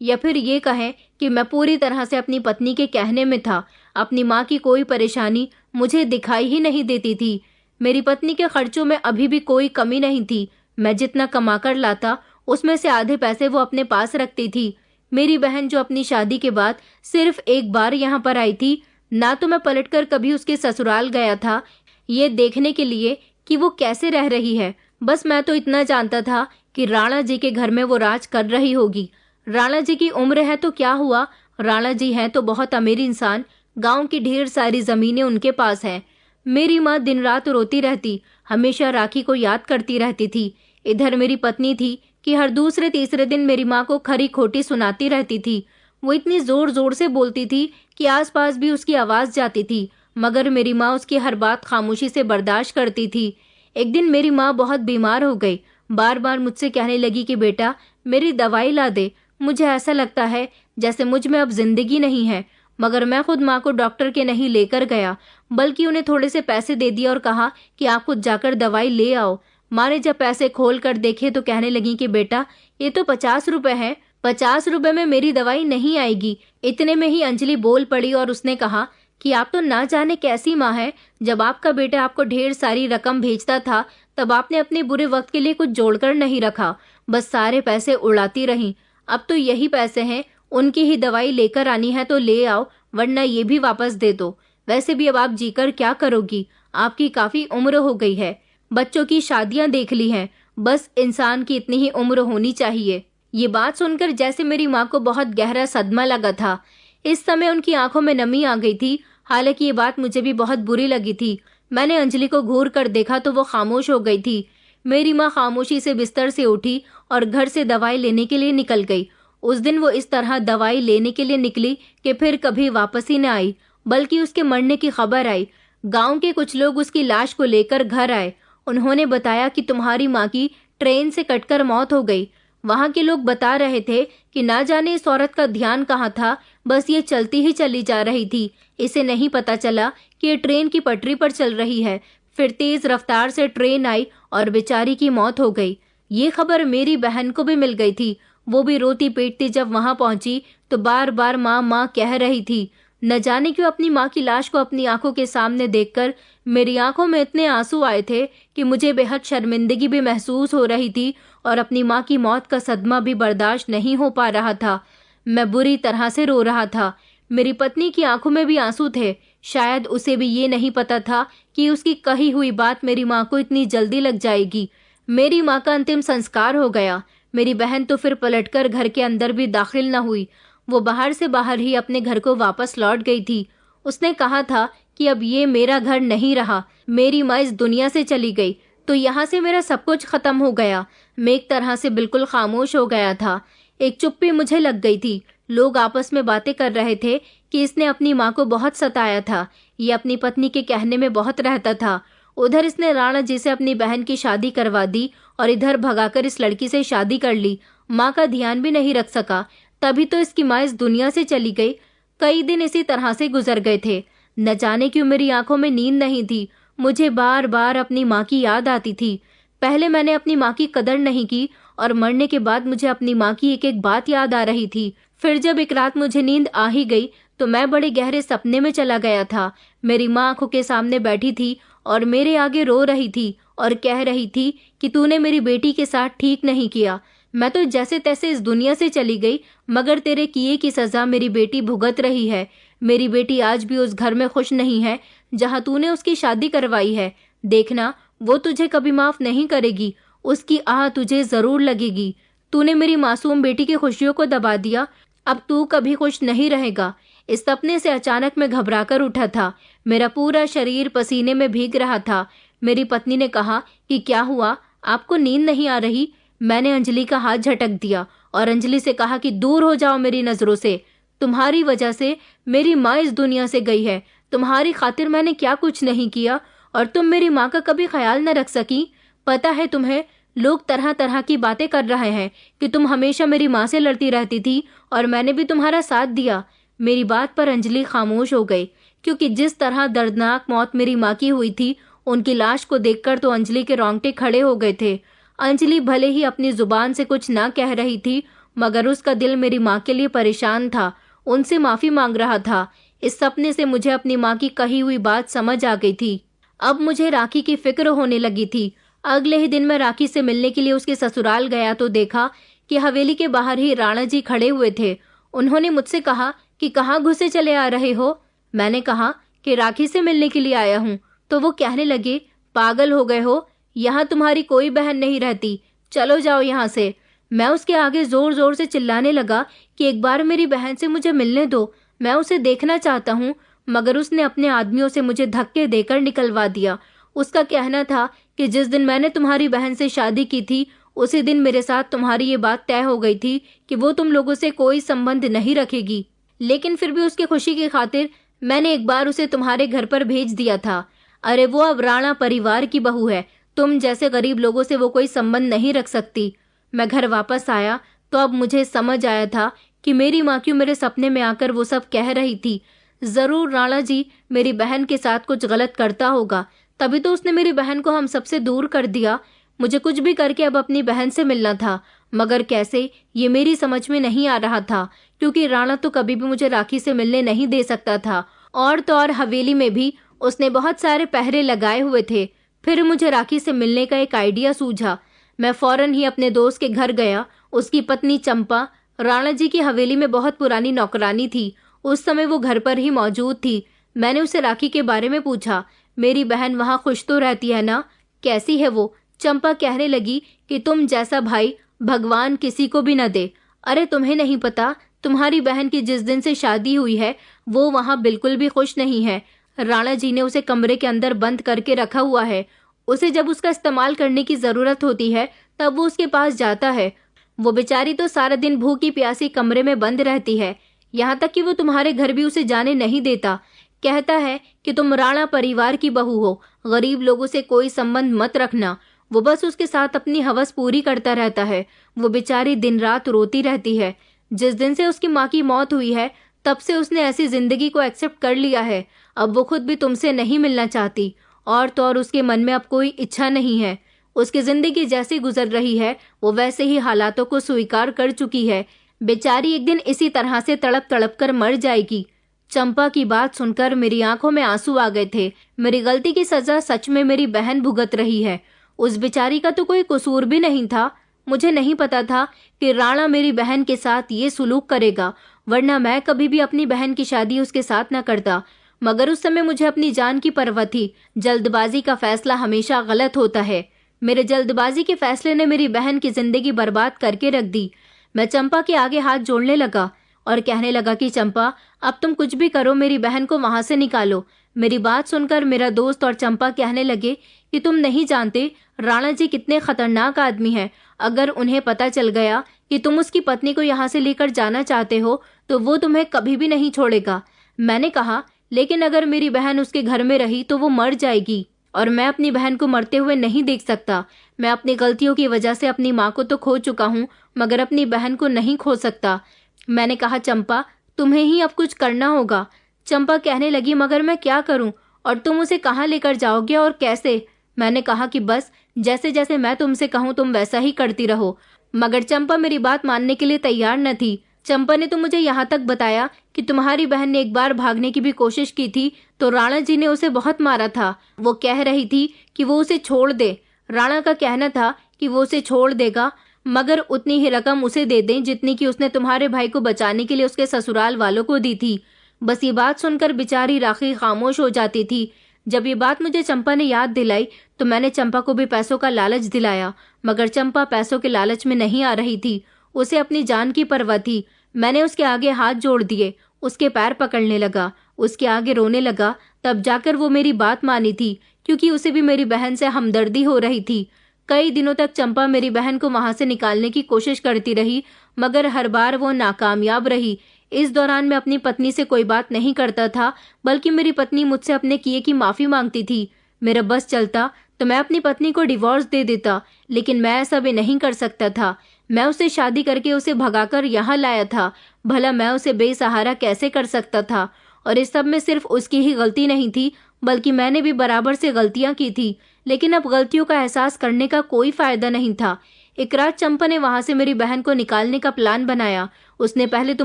या फिर ये कहें कि मैं पूरी तरह से अपनी पत्नी के कहने में था। अपनी माँ की कोई परेशानी मुझे दिखाई ही नहीं देती थी। मेरी पत्नी के खर्चों में अभी भी कोई कमी नहीं थी। मैं जितना कमा कर लाता उसमें से आधे पैसे वो अपने पास रखती थी। मेरी बहन जो अपनी शादी के बाद सिर्फ एक बार यहाँ पर आई थी, ना तो मैं पलटकर कभी उसके ससुराल गया था ये देखने के लिए कि वो कैसे रह रही है। बस मैं तो इतना जानता था कि राणा जी के घर में वो राज कर रही होगी। राणा जी की उम्र है तो क्या हुआ, राणा जी हैं तो बहुत अमीर इंसान, गांव की ढेर सारी जमीनें उनके पास हैं। मेरी माँ दिन रात रोती रहती, हमेशा राखी को याद करती रहती थी। इधर मेरी पत्नी थी कि हर दूसरे तीसरे दिन मेरी माँ को खरी खोटी सुनाती रहती थी। वो इतनी जोर जोर से बोलती थी कि आसपास भी उसकी आवाज जाती थी, मगर मेरी माँ उसकी हर बात खामोशी से बर्दाश्त करती थी। एक दिन मेरी माँ बहुत बीमार हो गई। बार बार मुझसे कहने लगी कि बेटा मेरी दवाई ला दे। मुझे ऐसा लगता है जैसे मुझ में अब जिंदगी नहीं है, मगर मैं खुद माँ को डॉक्टर के नहीं लेकर गया, बल्कि उन्हें थोड़े से पैसे दे दिए और कहा कि आप खुद जाकर दवाई ले आओ। माँ ने जब पैसे खोल कर देखे तो कहने लगी कि बेटा ये तो 50 रुपए हैं, 50 रुपए में मेरी दवाई नहीं आएगी। इतने में ही अंजलि बोल पड़ी और उसने कहा कि आप तो ना जाने कैसी माँ है। जब आपका बेटा आपको ढेर सारी रकम भेजता था तब आपने अपने बुरे वक्त के लिए कुछ जोड़कर नहीं रखा, बस सारे पैसे उड़ाती रही। अब तो यही पैसे हैं, उनकी ही दवाई लेकर आनी है तो ले आओ, वरना ये भी वापस दे दो। वैसे भी अब आप जीकर क्या करोगी, आपकी काफी उम्र हो गई है, बच्चों की शादियां देख ली हैं, बस इंसान की इतनी ही उम्र होनी चाहिए। ये बात सुनकर जैसे मेरी माँ को बहुत गहरा सदमा लगा था। इस समय उनकी आंखों में नमी आ गई थी। हालांकि ये बात मुझे भी बहुत बुरी लगी थी। मैंने अंजलि को घूर कर देखा तो वो खामोश हो गई थी। मेरी माँ खामोशी से बिस्तर से उठी और घर से दवाई लेने के लिए निकल गई। उस दिन वो इस तरह दवाई लेने के लिए निकली कि फिर कभी वापस ही न आई, बल्कि उसके मरने की खबर आई। गांव के कुछ लोग उसकी लाश को लेकर घर आए। उन्होंने बताया कि तुम्हारी माँ की ट्रेन से कटकर मौत हो गई। वहां के लोग बता रहे थे कि ना जाने इस औरत का ध्यान कहाँ था, बस ये चलती ही चली जा रही थी। इसे नहीं पता चला कि ये ट्रेन की पटरी पर चल रही है। फिर तेज रफ्तार से ट्रेन आई और बेचारी की मौत हो गई। ये खबर मेरी बहन को भी मिल गई थी। वो भी रोती पीटती जब वहां पहुंची तो बार बार माँ माँ कह रही थी। न जाने क्यों अपनी माँ की लाश को अपनी आंखों के सामने देखकर मेरी आंखों में इतने आंसू आए थे कि मुझे बेहद शर्मिंदगी भी महसूस हो रही थी और अपनी माँ की मौत का सदमा भी बर्दाश्त नहीं हो पा रहा था। मैं बुरी तरह से रो रहा था। मेरी पत्नी की आंखों में भी आंसू थे। शायद उसे भी ये नहीं पता था कि उसकी कही हुई बात मेरी माँ को इतनी जल्दी लग जाएगी। मेरी माँ का अंतिम संस्कार हो गया। मेरी बहन तो फिर पलटकर घर के अंदर भी दाखिल न हुई। वो बाहर से बाहर ही अपने घर को वापस लौट गई थी। उसने कहा था कि अब ये मेरा घर नहीं रहा, मेरी माँ इस दुनिया से चली गई तो यहाँ से मेरा सब कुछ खत्म हो गया। मैं एक तरह से बिल्कुल खामोश हो गया था। एक चुप्पी मुझे लग गई थी। लोग आपस में बातें कर रहे थे कि इसने अपनी माँ को बहुत सताया था, ये अपनी पत्नी के कहने में बहुत रहता था। उधर इसने राणा जी से अपनी बहन की शादी करवा दी और इधर भगाकर इस लड़की से शादी कर ली। माँ का ध्यान भी नहीं रख सका, तभी तो इसकी माँ इस दुनिया से चली गई। कई दिन इसी तरह से गुजर गए थे। न जाने क्यों मेरी आंखों में नींद नहीं थी। मुझे बार बार अपनी माँ की याद आती थी। पहले मैंने अपनी माँ की कदर नहीं की और मरने के बाद मुझे अपनी माँ की एक एक बात याद आ रही थी। फिर जब एक रात मुझे नींद आ ही गई तो मैं बड़े गहरे सपने में चला गया था। मेरी माँ आंखों के सामने बैठी थी और मेरे आगे रो रही थी और कह रही थी कि तूने मेरी बेटी के साथ ठीक नहीं किया। मैं तो जैसे तैसे इस दुनिया से चली गई, मगर तेरे किए की सजा मेरी बेटी भुगत रही है। मेरी बेटी आज भी उस घर में खुश नहीं है जहां तूने उसकी शादी करवाई है। देखना, वो तुझे कभी माफ नहीं करेगी। उसकी आह तुझे जरूर लगेगी। तूने मेरी मासूम बेटी की खुशियों को दबा दिया, अब तू कभी खुश नहीं रहेगा। इस सपने से अचानक मैं घबराकर उठा था। मेरा पूरा शरीर पसीने में भीग रहा था। मेरी पत्नी ने कहा कि क्या हुआ, आपको नींद नहीं आ रही? मैंने अंजलि का हाथ झटक दिया और अंजलि से कहा कि दूर हो जाओ मेरी नजरों से। तुम्हारी वजह से मेरी माँ इस दुनिया से गई है। तुम्हारी खातिर मैंने क्या कुछ नहीं किया और तुम मेरी माँ का कभी ख्याल न रख सकी। पता है तुम्हें, लोग तरह तरह की बातें कर रहे हैं कि तुम हमेशा मेरी माँ से लड़ती रहती थी और मैंने भी तुम्हारा साथ दिया। मेरी बात पर अंजलि खामोश हो गई, क्योंकि जिस तरह दर्दनाक मौत मेरी माँ की हुई थी, उनकी लाश को देखकर तो अंजलि के रोंगटे खड़े हो गए थे। अंजलि भले ही अपनी जुबान से कुछ ना कह रही थी, मगर उसका दिल मेरी माँ के लिए परेशान था, उनसे माफी मांग रहा था। इस सपने से मुझे अपनी माँ की कही हुई बात समझ आ गई थी। अब मुझे राखी की फिक्र होने लगी थी। अगले ही दिन मैं राखी से मिलने के लिए उसके ससुराल गया तो देखा कि हवेली के बाहर ही राणा जी खड़े हुए थे। उन्होंने मुझसे कहा कि कहाँ घुसे चले आ रहे हो? मैंने कहा कि राखी से मिलने के लिए आया हूँ। तो वो कहने लगे, पागल हो गए हो, यहाँ तुम्हारी कोई बहन नहीं रहती, चलो जाओ यहाँ से। मैं उसके आगे जोर जोर से चिल्लाने लगा कि एक बार मेरी बहन से मुझे मिलने दो, मैं उसे देखना चाहता हूँ, मगर उसने अपने आदमियों से मुझे धक्के देकर निकलवा दिया। उसका कहना था कि जिस दिन मैंने तुम्हारी बहन से शादी की थी, उसी दिन मेरे साथ तुम्हारी ये बात तय हो गई थी कि वो तुम लोगों से कोई संबंध नहीं रखेगी। लेकिन फिर भी उसकी खुशी की खातिर मैंने एक बार उसे तुम्हारे घर पर भेज दिया था। अरे वो अब राणा परिवार की बहू है, तुम जैसे गरीब लोगों से वो कोई संबंध नहीं रख सकती। मैं घर वापस आया तो अब मुझे समझ आया था कि मेरी माँ क्यों मेरे सपने में आकर वो सब कह रही थी। जरूर राणा जी मेरी बहन के साथ कुछ गलत करता होगा, तभी तो उसने मेरी बहन को हम सबसे दूर कर दिया। मुझे कुछ भी करके अब अपनी बहन से मिलना था, मगर कैसे, ये मेरी समझ में नहीं आ रहा था, क्योंकि राणा तो कभी भी मुझे राखी से मिलने नहीं दे सकता था। और तो और हवेली में भी उसने बहुत सारे पहरे लगाए हुए थे। फिर मुझे राखी से मिलने का एक आइडिया सूझा। मैं फौरन ही अपने दोस्त के घर गया। उसकी पत्नी चंपा राणा जी की हवेली में बहुत पुरानी नौकरानी थी। उस समय वो घर पर ही मौजूद थी। मैंने उसे राखी के बारे में पूछा। मेरी बहन वहाँ खुश तो रहती है ना, कैसी है वो? चंपा कहने लगी कि तुम जैसा भाई भगवान किसी को भी न दे। अरे तुम्हें नहीं पता, तुम्हारी बहन की जिस दिन से शादी हुई है वो वहाँ बिल्कुल भी खुश नहीं है। राणा जी ने उसे कमरे के अंदर बंद करके रखा हुआ है। उसे जब उसका इस्तेमाल करने की जरूरत होती है तब वो उसके पास जाता है। वो बेचारी तो सारा दिन भूखी प्यासी कमरे में बंद रहती है। यहाँ तक कि वो तुम्हारे घर भी उसे जाने नहीं देता। कहता है कि तुम राणा परिवार की बहू हो, गरीब लोगों से कोई संबंध मत रखना। वो बस उसके साथ अपनी हवस पूरी करता रहता है। वो बेचारी दिन रात रोती रहती है। जिस दिन से उसकी माँ की मौत हुई है तब से उसने ऐसी जिंदगी को एक्सेप्ट कर लिया है। अब वो खुद भी तुमसे नहीं मिलना चाहती, और तो और उसके मन में अब कोई इच्छा नहीं है। उसकी जिंदगी जैसी गुजर रही है वो वैसे ही हालातों को स्वीकार कर चुकी है। बेचारी एक दिन इसी तरह से तड़प तड़प कर मर जाएगी। चंपा की बात सुनकर मेरी आंखों में आंसू आ गए थे। मेरी गलती की सजा सच में मेरी बहन भुगत रही है। उस बेचारी का तो कोई कसूर भी नहीं था। मुझे नहीं पता था कि राणा मेरी बहन के साथ ये सुलूक करेगा, वरना मैं कभी भी अपनी बहन की शादी उसके साथ न करता। मगर उस समय मुझे अपनी जान की परवाह थी। जल्दबाजी का फैसला हमेशा गलत होता है। मेरे जल्दबाजी के फैसले ने मेरी बहन की जिंदगी बर्बाद करके रख दी। मैं चंपा के आगे हाथ जोड़ने लगा। और कहने लगा कि चंपा, अब तुम कुछ भी करो, मेरी बहन को वहां से निकालो। मेरी बात सुनकर मेरा दोस्त और चंपा कहने लगे कि तुम नहीं जानते राणा जी कितने खतरनाक आदमी हैं। अगर उन्हें पता चल गया कि तुम उसकी पत्नी को यहाँ से लेकर जाना चाहते हो तो वो तुम्हें कभी भी नहीं छोड़ेगा। मैंने कहा, लेकिन अगर मेरी बहन उसके घर में रही तो वो मर जाएगी और मैं अपनी बहन को मरते हुए नहीं देख सकता। मैं अपनी गलतियों की वजह से अपनी माँ को तो खो चुका हूँ, मगर अपनी बहन को नहीं खो सकता। मैंने कहा, चंपा, तुम्हें ही अब कुछ करना होगा। चंपा कहने लगी, मगर मैं क्या करूं और तुम उसे कहाँ लेकर जाओगे और कैसे? मैंने कहा कि बस जैसे जैसे मैं तुमसे कहूँ तुम वैसा ही करती रहो। मगर चंपा मेरी बात मानने के लिए तैयार न थी। चंपा ने तो मुझे यहाँ तक बताया कि तुम्हारी बहन ने एक बार भागने की भी कोशिश की थी तो राणा जी ने उसे बहुत मारा था। वो कह रही थी कि वो उसे छोड़ दे। राणा का कहना था कि वो उसे छोड़ देगा मगर उतनी ही रकम उसे दे दें जितनी कि उसने तुम्हारे भाई को बचाने के लिए उसके ससुराल वालों को दी थी। बस ये बात सुनकर बेचारी राखी खामोश हो जाती थी। जब ये बात मुझे चंपा ने याद दिलाई तो मैंने चंपा को भी पैसों का लालच दिलाया, मगर चंपा पैसों के लालच में नहीं आ रही थी। उसे अपनी जान की परवाह थी। मैंने उसके आगे हाथ जोड़ दिए, उसके पैर पकड़ने लगा, उसके आगे रोने लगा। तब जाकर वो मेरी बात मानी थी, क्योंकि उसे भी मेरी बहन से हमदर्दी हो रही थी। कई दिनों तक चंपा मेरी बहन को वहां से निकालने की कोशिश करती रही, मगर हर बार वो नाकामयाब रही। इस दौरान मैं अपनी पत्नी से कोई बात नहीं करता था, बल्कि मेरी पत्नी मुझसे अपने किए की माफी मांगती थी। मेरा बस चलता तो मैं अपनी पत्नी को डिवोर्स दे देता, लेकिन मैं ऐसा भी नहीं कर सकता था। मैं उसे शादी करके उसे भगाकर यहाँ लाया था। भला मैं उसे बेसहारा कैसे कर सकता था? और इस सब में सिर्फ उसकी ही गलती नहीं थी, बल्कि मैंने भी बराबर से गलतियां की थी। लेकिन अब गलतियों का एहसास करने का कोई फायदा नहीं था। एक रात चंपा ने वहां से मेरी बहन को निकालने का प्लान बनाया। उसने पहले तो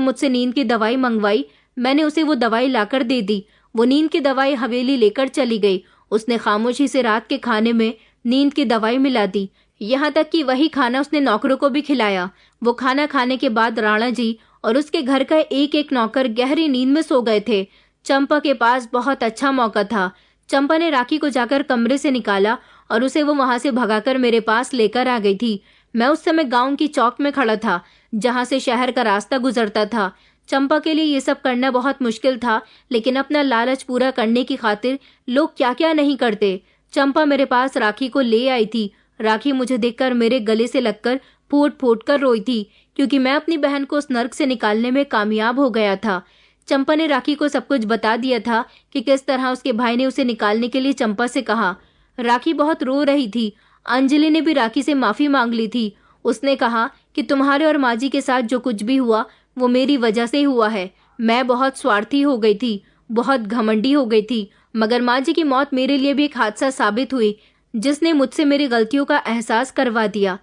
मुझसे नींद की दवाई मंगवाई। मैंने उसे वो दवाई लाकर दे दी। वो नींद की दवाई हवेली लेकर चली गई। उसने खामोशी से रात के खाने में नींद की दवाई मिला दी। यहाँ तक कि वही खाना उसने नौकरों को भी खिलाया। वो खाना खाने के बाद राणा जी और उसके घर का एक एक नौकर गहरी नींद में सो गए थे। चंपा के पास बहुत अच्छा मौका था। चंपा ने राखी को जाकर कमरे से निकाला और उसे वो वहां से भगाकर मेरे पास लेकर आ गई थी। मैं उस समय गांव की चौक में खड़ा था, जहां से शहर का रास्ता गुजरता था। चंपा के लिए ये सब करना बहुत मुश्किल था, लेकिन अपना लालच पूरा करने की खातिर लोग क्या क्या नहीं करते। चंपा मेरे पास राखी को ले आई थी। राखी मुझे देखकर मेरे गले से लगकर फूट फूट कर रोई थी, क्योंकि मैं अपनी बहन को उस नर्क से निकालने में कामयाब हो गया था। चंपा ने राखी को सब कुछ बता दिया था कि किस तरह उसके भाई ने उसे निकालने के लिए चंपा से कहा। राखी बहुत रो रही थी। अंजलि ने भी राखी से माफी मांग ली थी। उसने कहा कि तुम्हारे और माँ जी के साथ जो कुछ भी हुआ वो मेरी वजह से हुआ है। मैं बहुत स्वार्थी हो गई थी, बहुत घमंडी हो गई थी, मगर माँ जी की मौत मेरे लिए भी एक हादसा साबित हुई, जिसने मुझसे मेरी गलतियों का एहसास करवा दिया।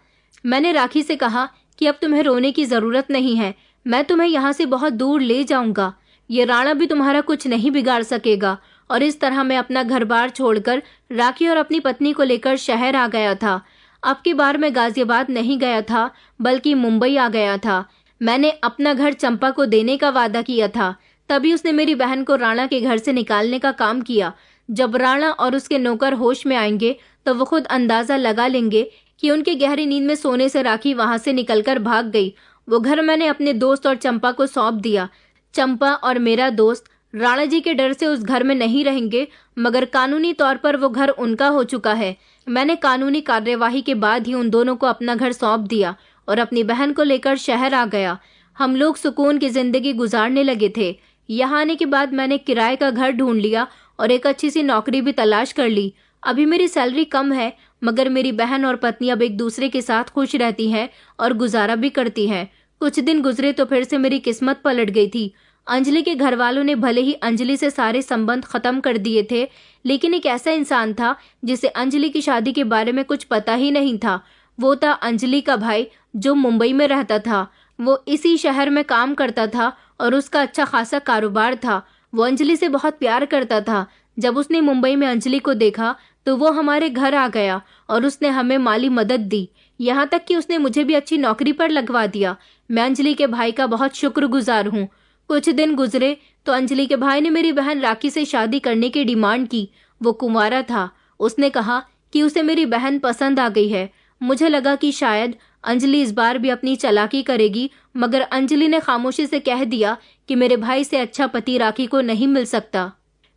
मैंने राखी से कहा कि अब तुम्हें रोने की जरूरत नहीं है, मैं तुम्हें यहाँ से बहुत दूर ले जाऊंगा। ये राणा भी तुम्हारा कुछ नहीं बिगाड़ सकेगा। और इस तरह मैं अपना घर बार छोड़कर राखी और अपनी पत्नी को लेकर शहर आ गया था। अब की बार मैं गाजियाबाद नहीं गया था, बल्कि मुंबई आ गया था। मैंने अपना घर चंपा को देने का वादा किया था, तभी उसने मेरी बहन को राणा के घर से निकालने का काम किया। जब राणा और उसके नौकर होश में आएंगे तो वो खुद अंदाजा लगा लेंगे कि उनके गहरी नींद में सोने से राखी वहां से निकलकर भाग गई। वो घर मैंने अपने दोस्त और चंपा को सौंप दिया। चंपा और मेरा दोस्त राणा जी के डर से उस घर में नहीं रहेंगे, मगर कानूनी तौर पर वो घर उनका हो चुका है। मैंने कानूनी कार्यवाही के बाद ही उन दोनों को अपना घर सौंप दिया और अपनी बहन को लेकर शहर आ गया। हम लोग सुकून की जिंदगी गुजारने लगे थे। यहाँ आने के बाद मैंने किराए का घर ढूंढ लिया और एक अच्छी सी नौकरी भी तलाश कर ली। अभी मेरी सैलरी कम है, मगर मेरी बहन और पत्नी अब एक दूसरे के साथ खुश रहती हैं और गुजारा भी करती हैं। कुछ दिन गुजरे तो फिर से मेरी किस्मत पलट गई थी। अंजलि के घर वालों ने भले ही अंजलि से सारे संबंध खत्म कर दिए थे, लेकिन एक ऐसा इंसान था जिसे अंजलि की शादी के बारे में कुछ पता ही नहीं था। वो था अंजलि का भाई, जो मुंबई में रहता था। वो इसी शहर में काम करता था और उसका अच्छा खासा कारोबार था। वो अंजलि से बहुत प्यार करता था। जब उसने मुंबई में अंजलि को देखा तो वो हमारे घर आ गया और उसने हमें माली मदद दी, यहाँ तक कि उसने मुझे भी अच्छी नौकरी पर लगवा दिया। मैं अंजलि के भाई का बहुत शुक्रगुजार हूँ। कुछ दिन गुजरे तो अंजलि के भाई ने मेरी बहन राखी से शादी करने की डिमांड की। वो कुंवारा था। उसने कहा कि उसे मेरी बहन पसंद आ गई है। मुझे लगा कि शायद अंजलि इस बार भी अपनी चालाकी करेगी, मगर अंजलि ने खामोशी से कह दिया कि मेरे भाई से अच्छा पति राखी को नहीं मिल सकता।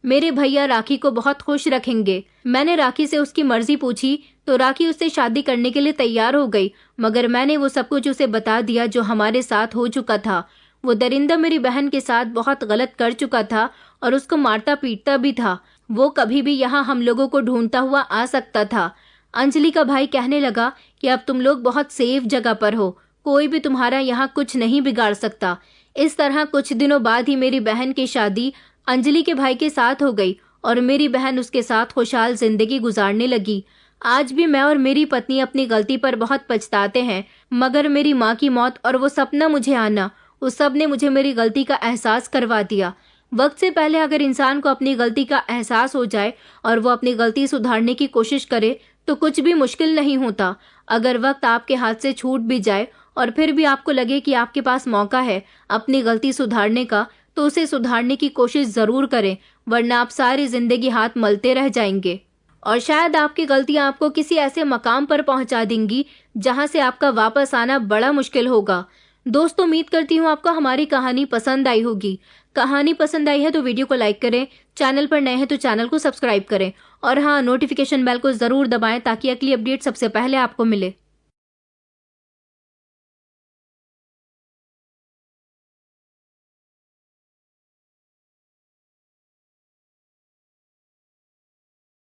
मेरे भैया राखी को बहुत खुश रखेंगे। मैंने राखी से उसकी मर्जी पूछी तो राखी उससे शादी करने के लिए तैयार हो गई, मगर मैंने वो सब कुछ उसे बता दिया जो हमारे साथ हो चुका था। वो दरिंदा मेरी बहन के साथ बहुत गलत कर चुका था और उसको मारता पीटता भी था। वो कभी भी यहाँ हम लोगों को ढूंढता हुआ आ सकता था। अंजलि का भाई कहने लगा कि अब तुम लोग बहुत सेफ जगह पर हो, कोई भी तुम्हारा यहाँ कुछ नहीं बिगाड़ सकता। इस तरह कुछ दिनों बाद ही मेरी बहन की शादी अंजलि के भाई के साथ हो गई और मेरी बहन उसके साथ खुशहाल जिंदगी गुजारने लगी। आज भी मैं और मेरी पत्नी अपनी गलती पर बहुत पछताते हैं, मगर मेरी माँ की मौत और वो सपना मुझे आना, उस सब ने मुझे मेरी गलती का एहसास करवा दिया। वक्त से पहले अगर इंसान को अपनी गलती का एहसास हो जाए और वो अपनी गलती सुधारने की कोशिश करे तो कुछ भी मुश्किल नहीं होता। अगर वक्त आपके हाथ से छूट भी जाए और फिर भी आपको लगे कि आपके पास मौका है अपनी गलती सुधारने का, तो उसे सुधारने की कोशिश जरूर करें, वरना आप सारी जिंदगी हाथ मलते रह जाएंगे और शायद आपकी गलतियां आपको किसी ऐसे मकाम पर पहुंचा देंगी जहां से आपका वापस आना बड़ा मुश्किल होगा। दोस्तों, उम्मीद करती हूँ आपको हमारी कहानी पसंद आई होगी। कहानी पसंद आई है तो वीडियो को लाइक करें, चैनल पर नए हैं तो चैनल को सब्सक्राइब करें और हाँ, नोटिफिकेशन बेल को जरूर दबाएं ताकि अगली अपडेट सबसे पहले आपको मिले।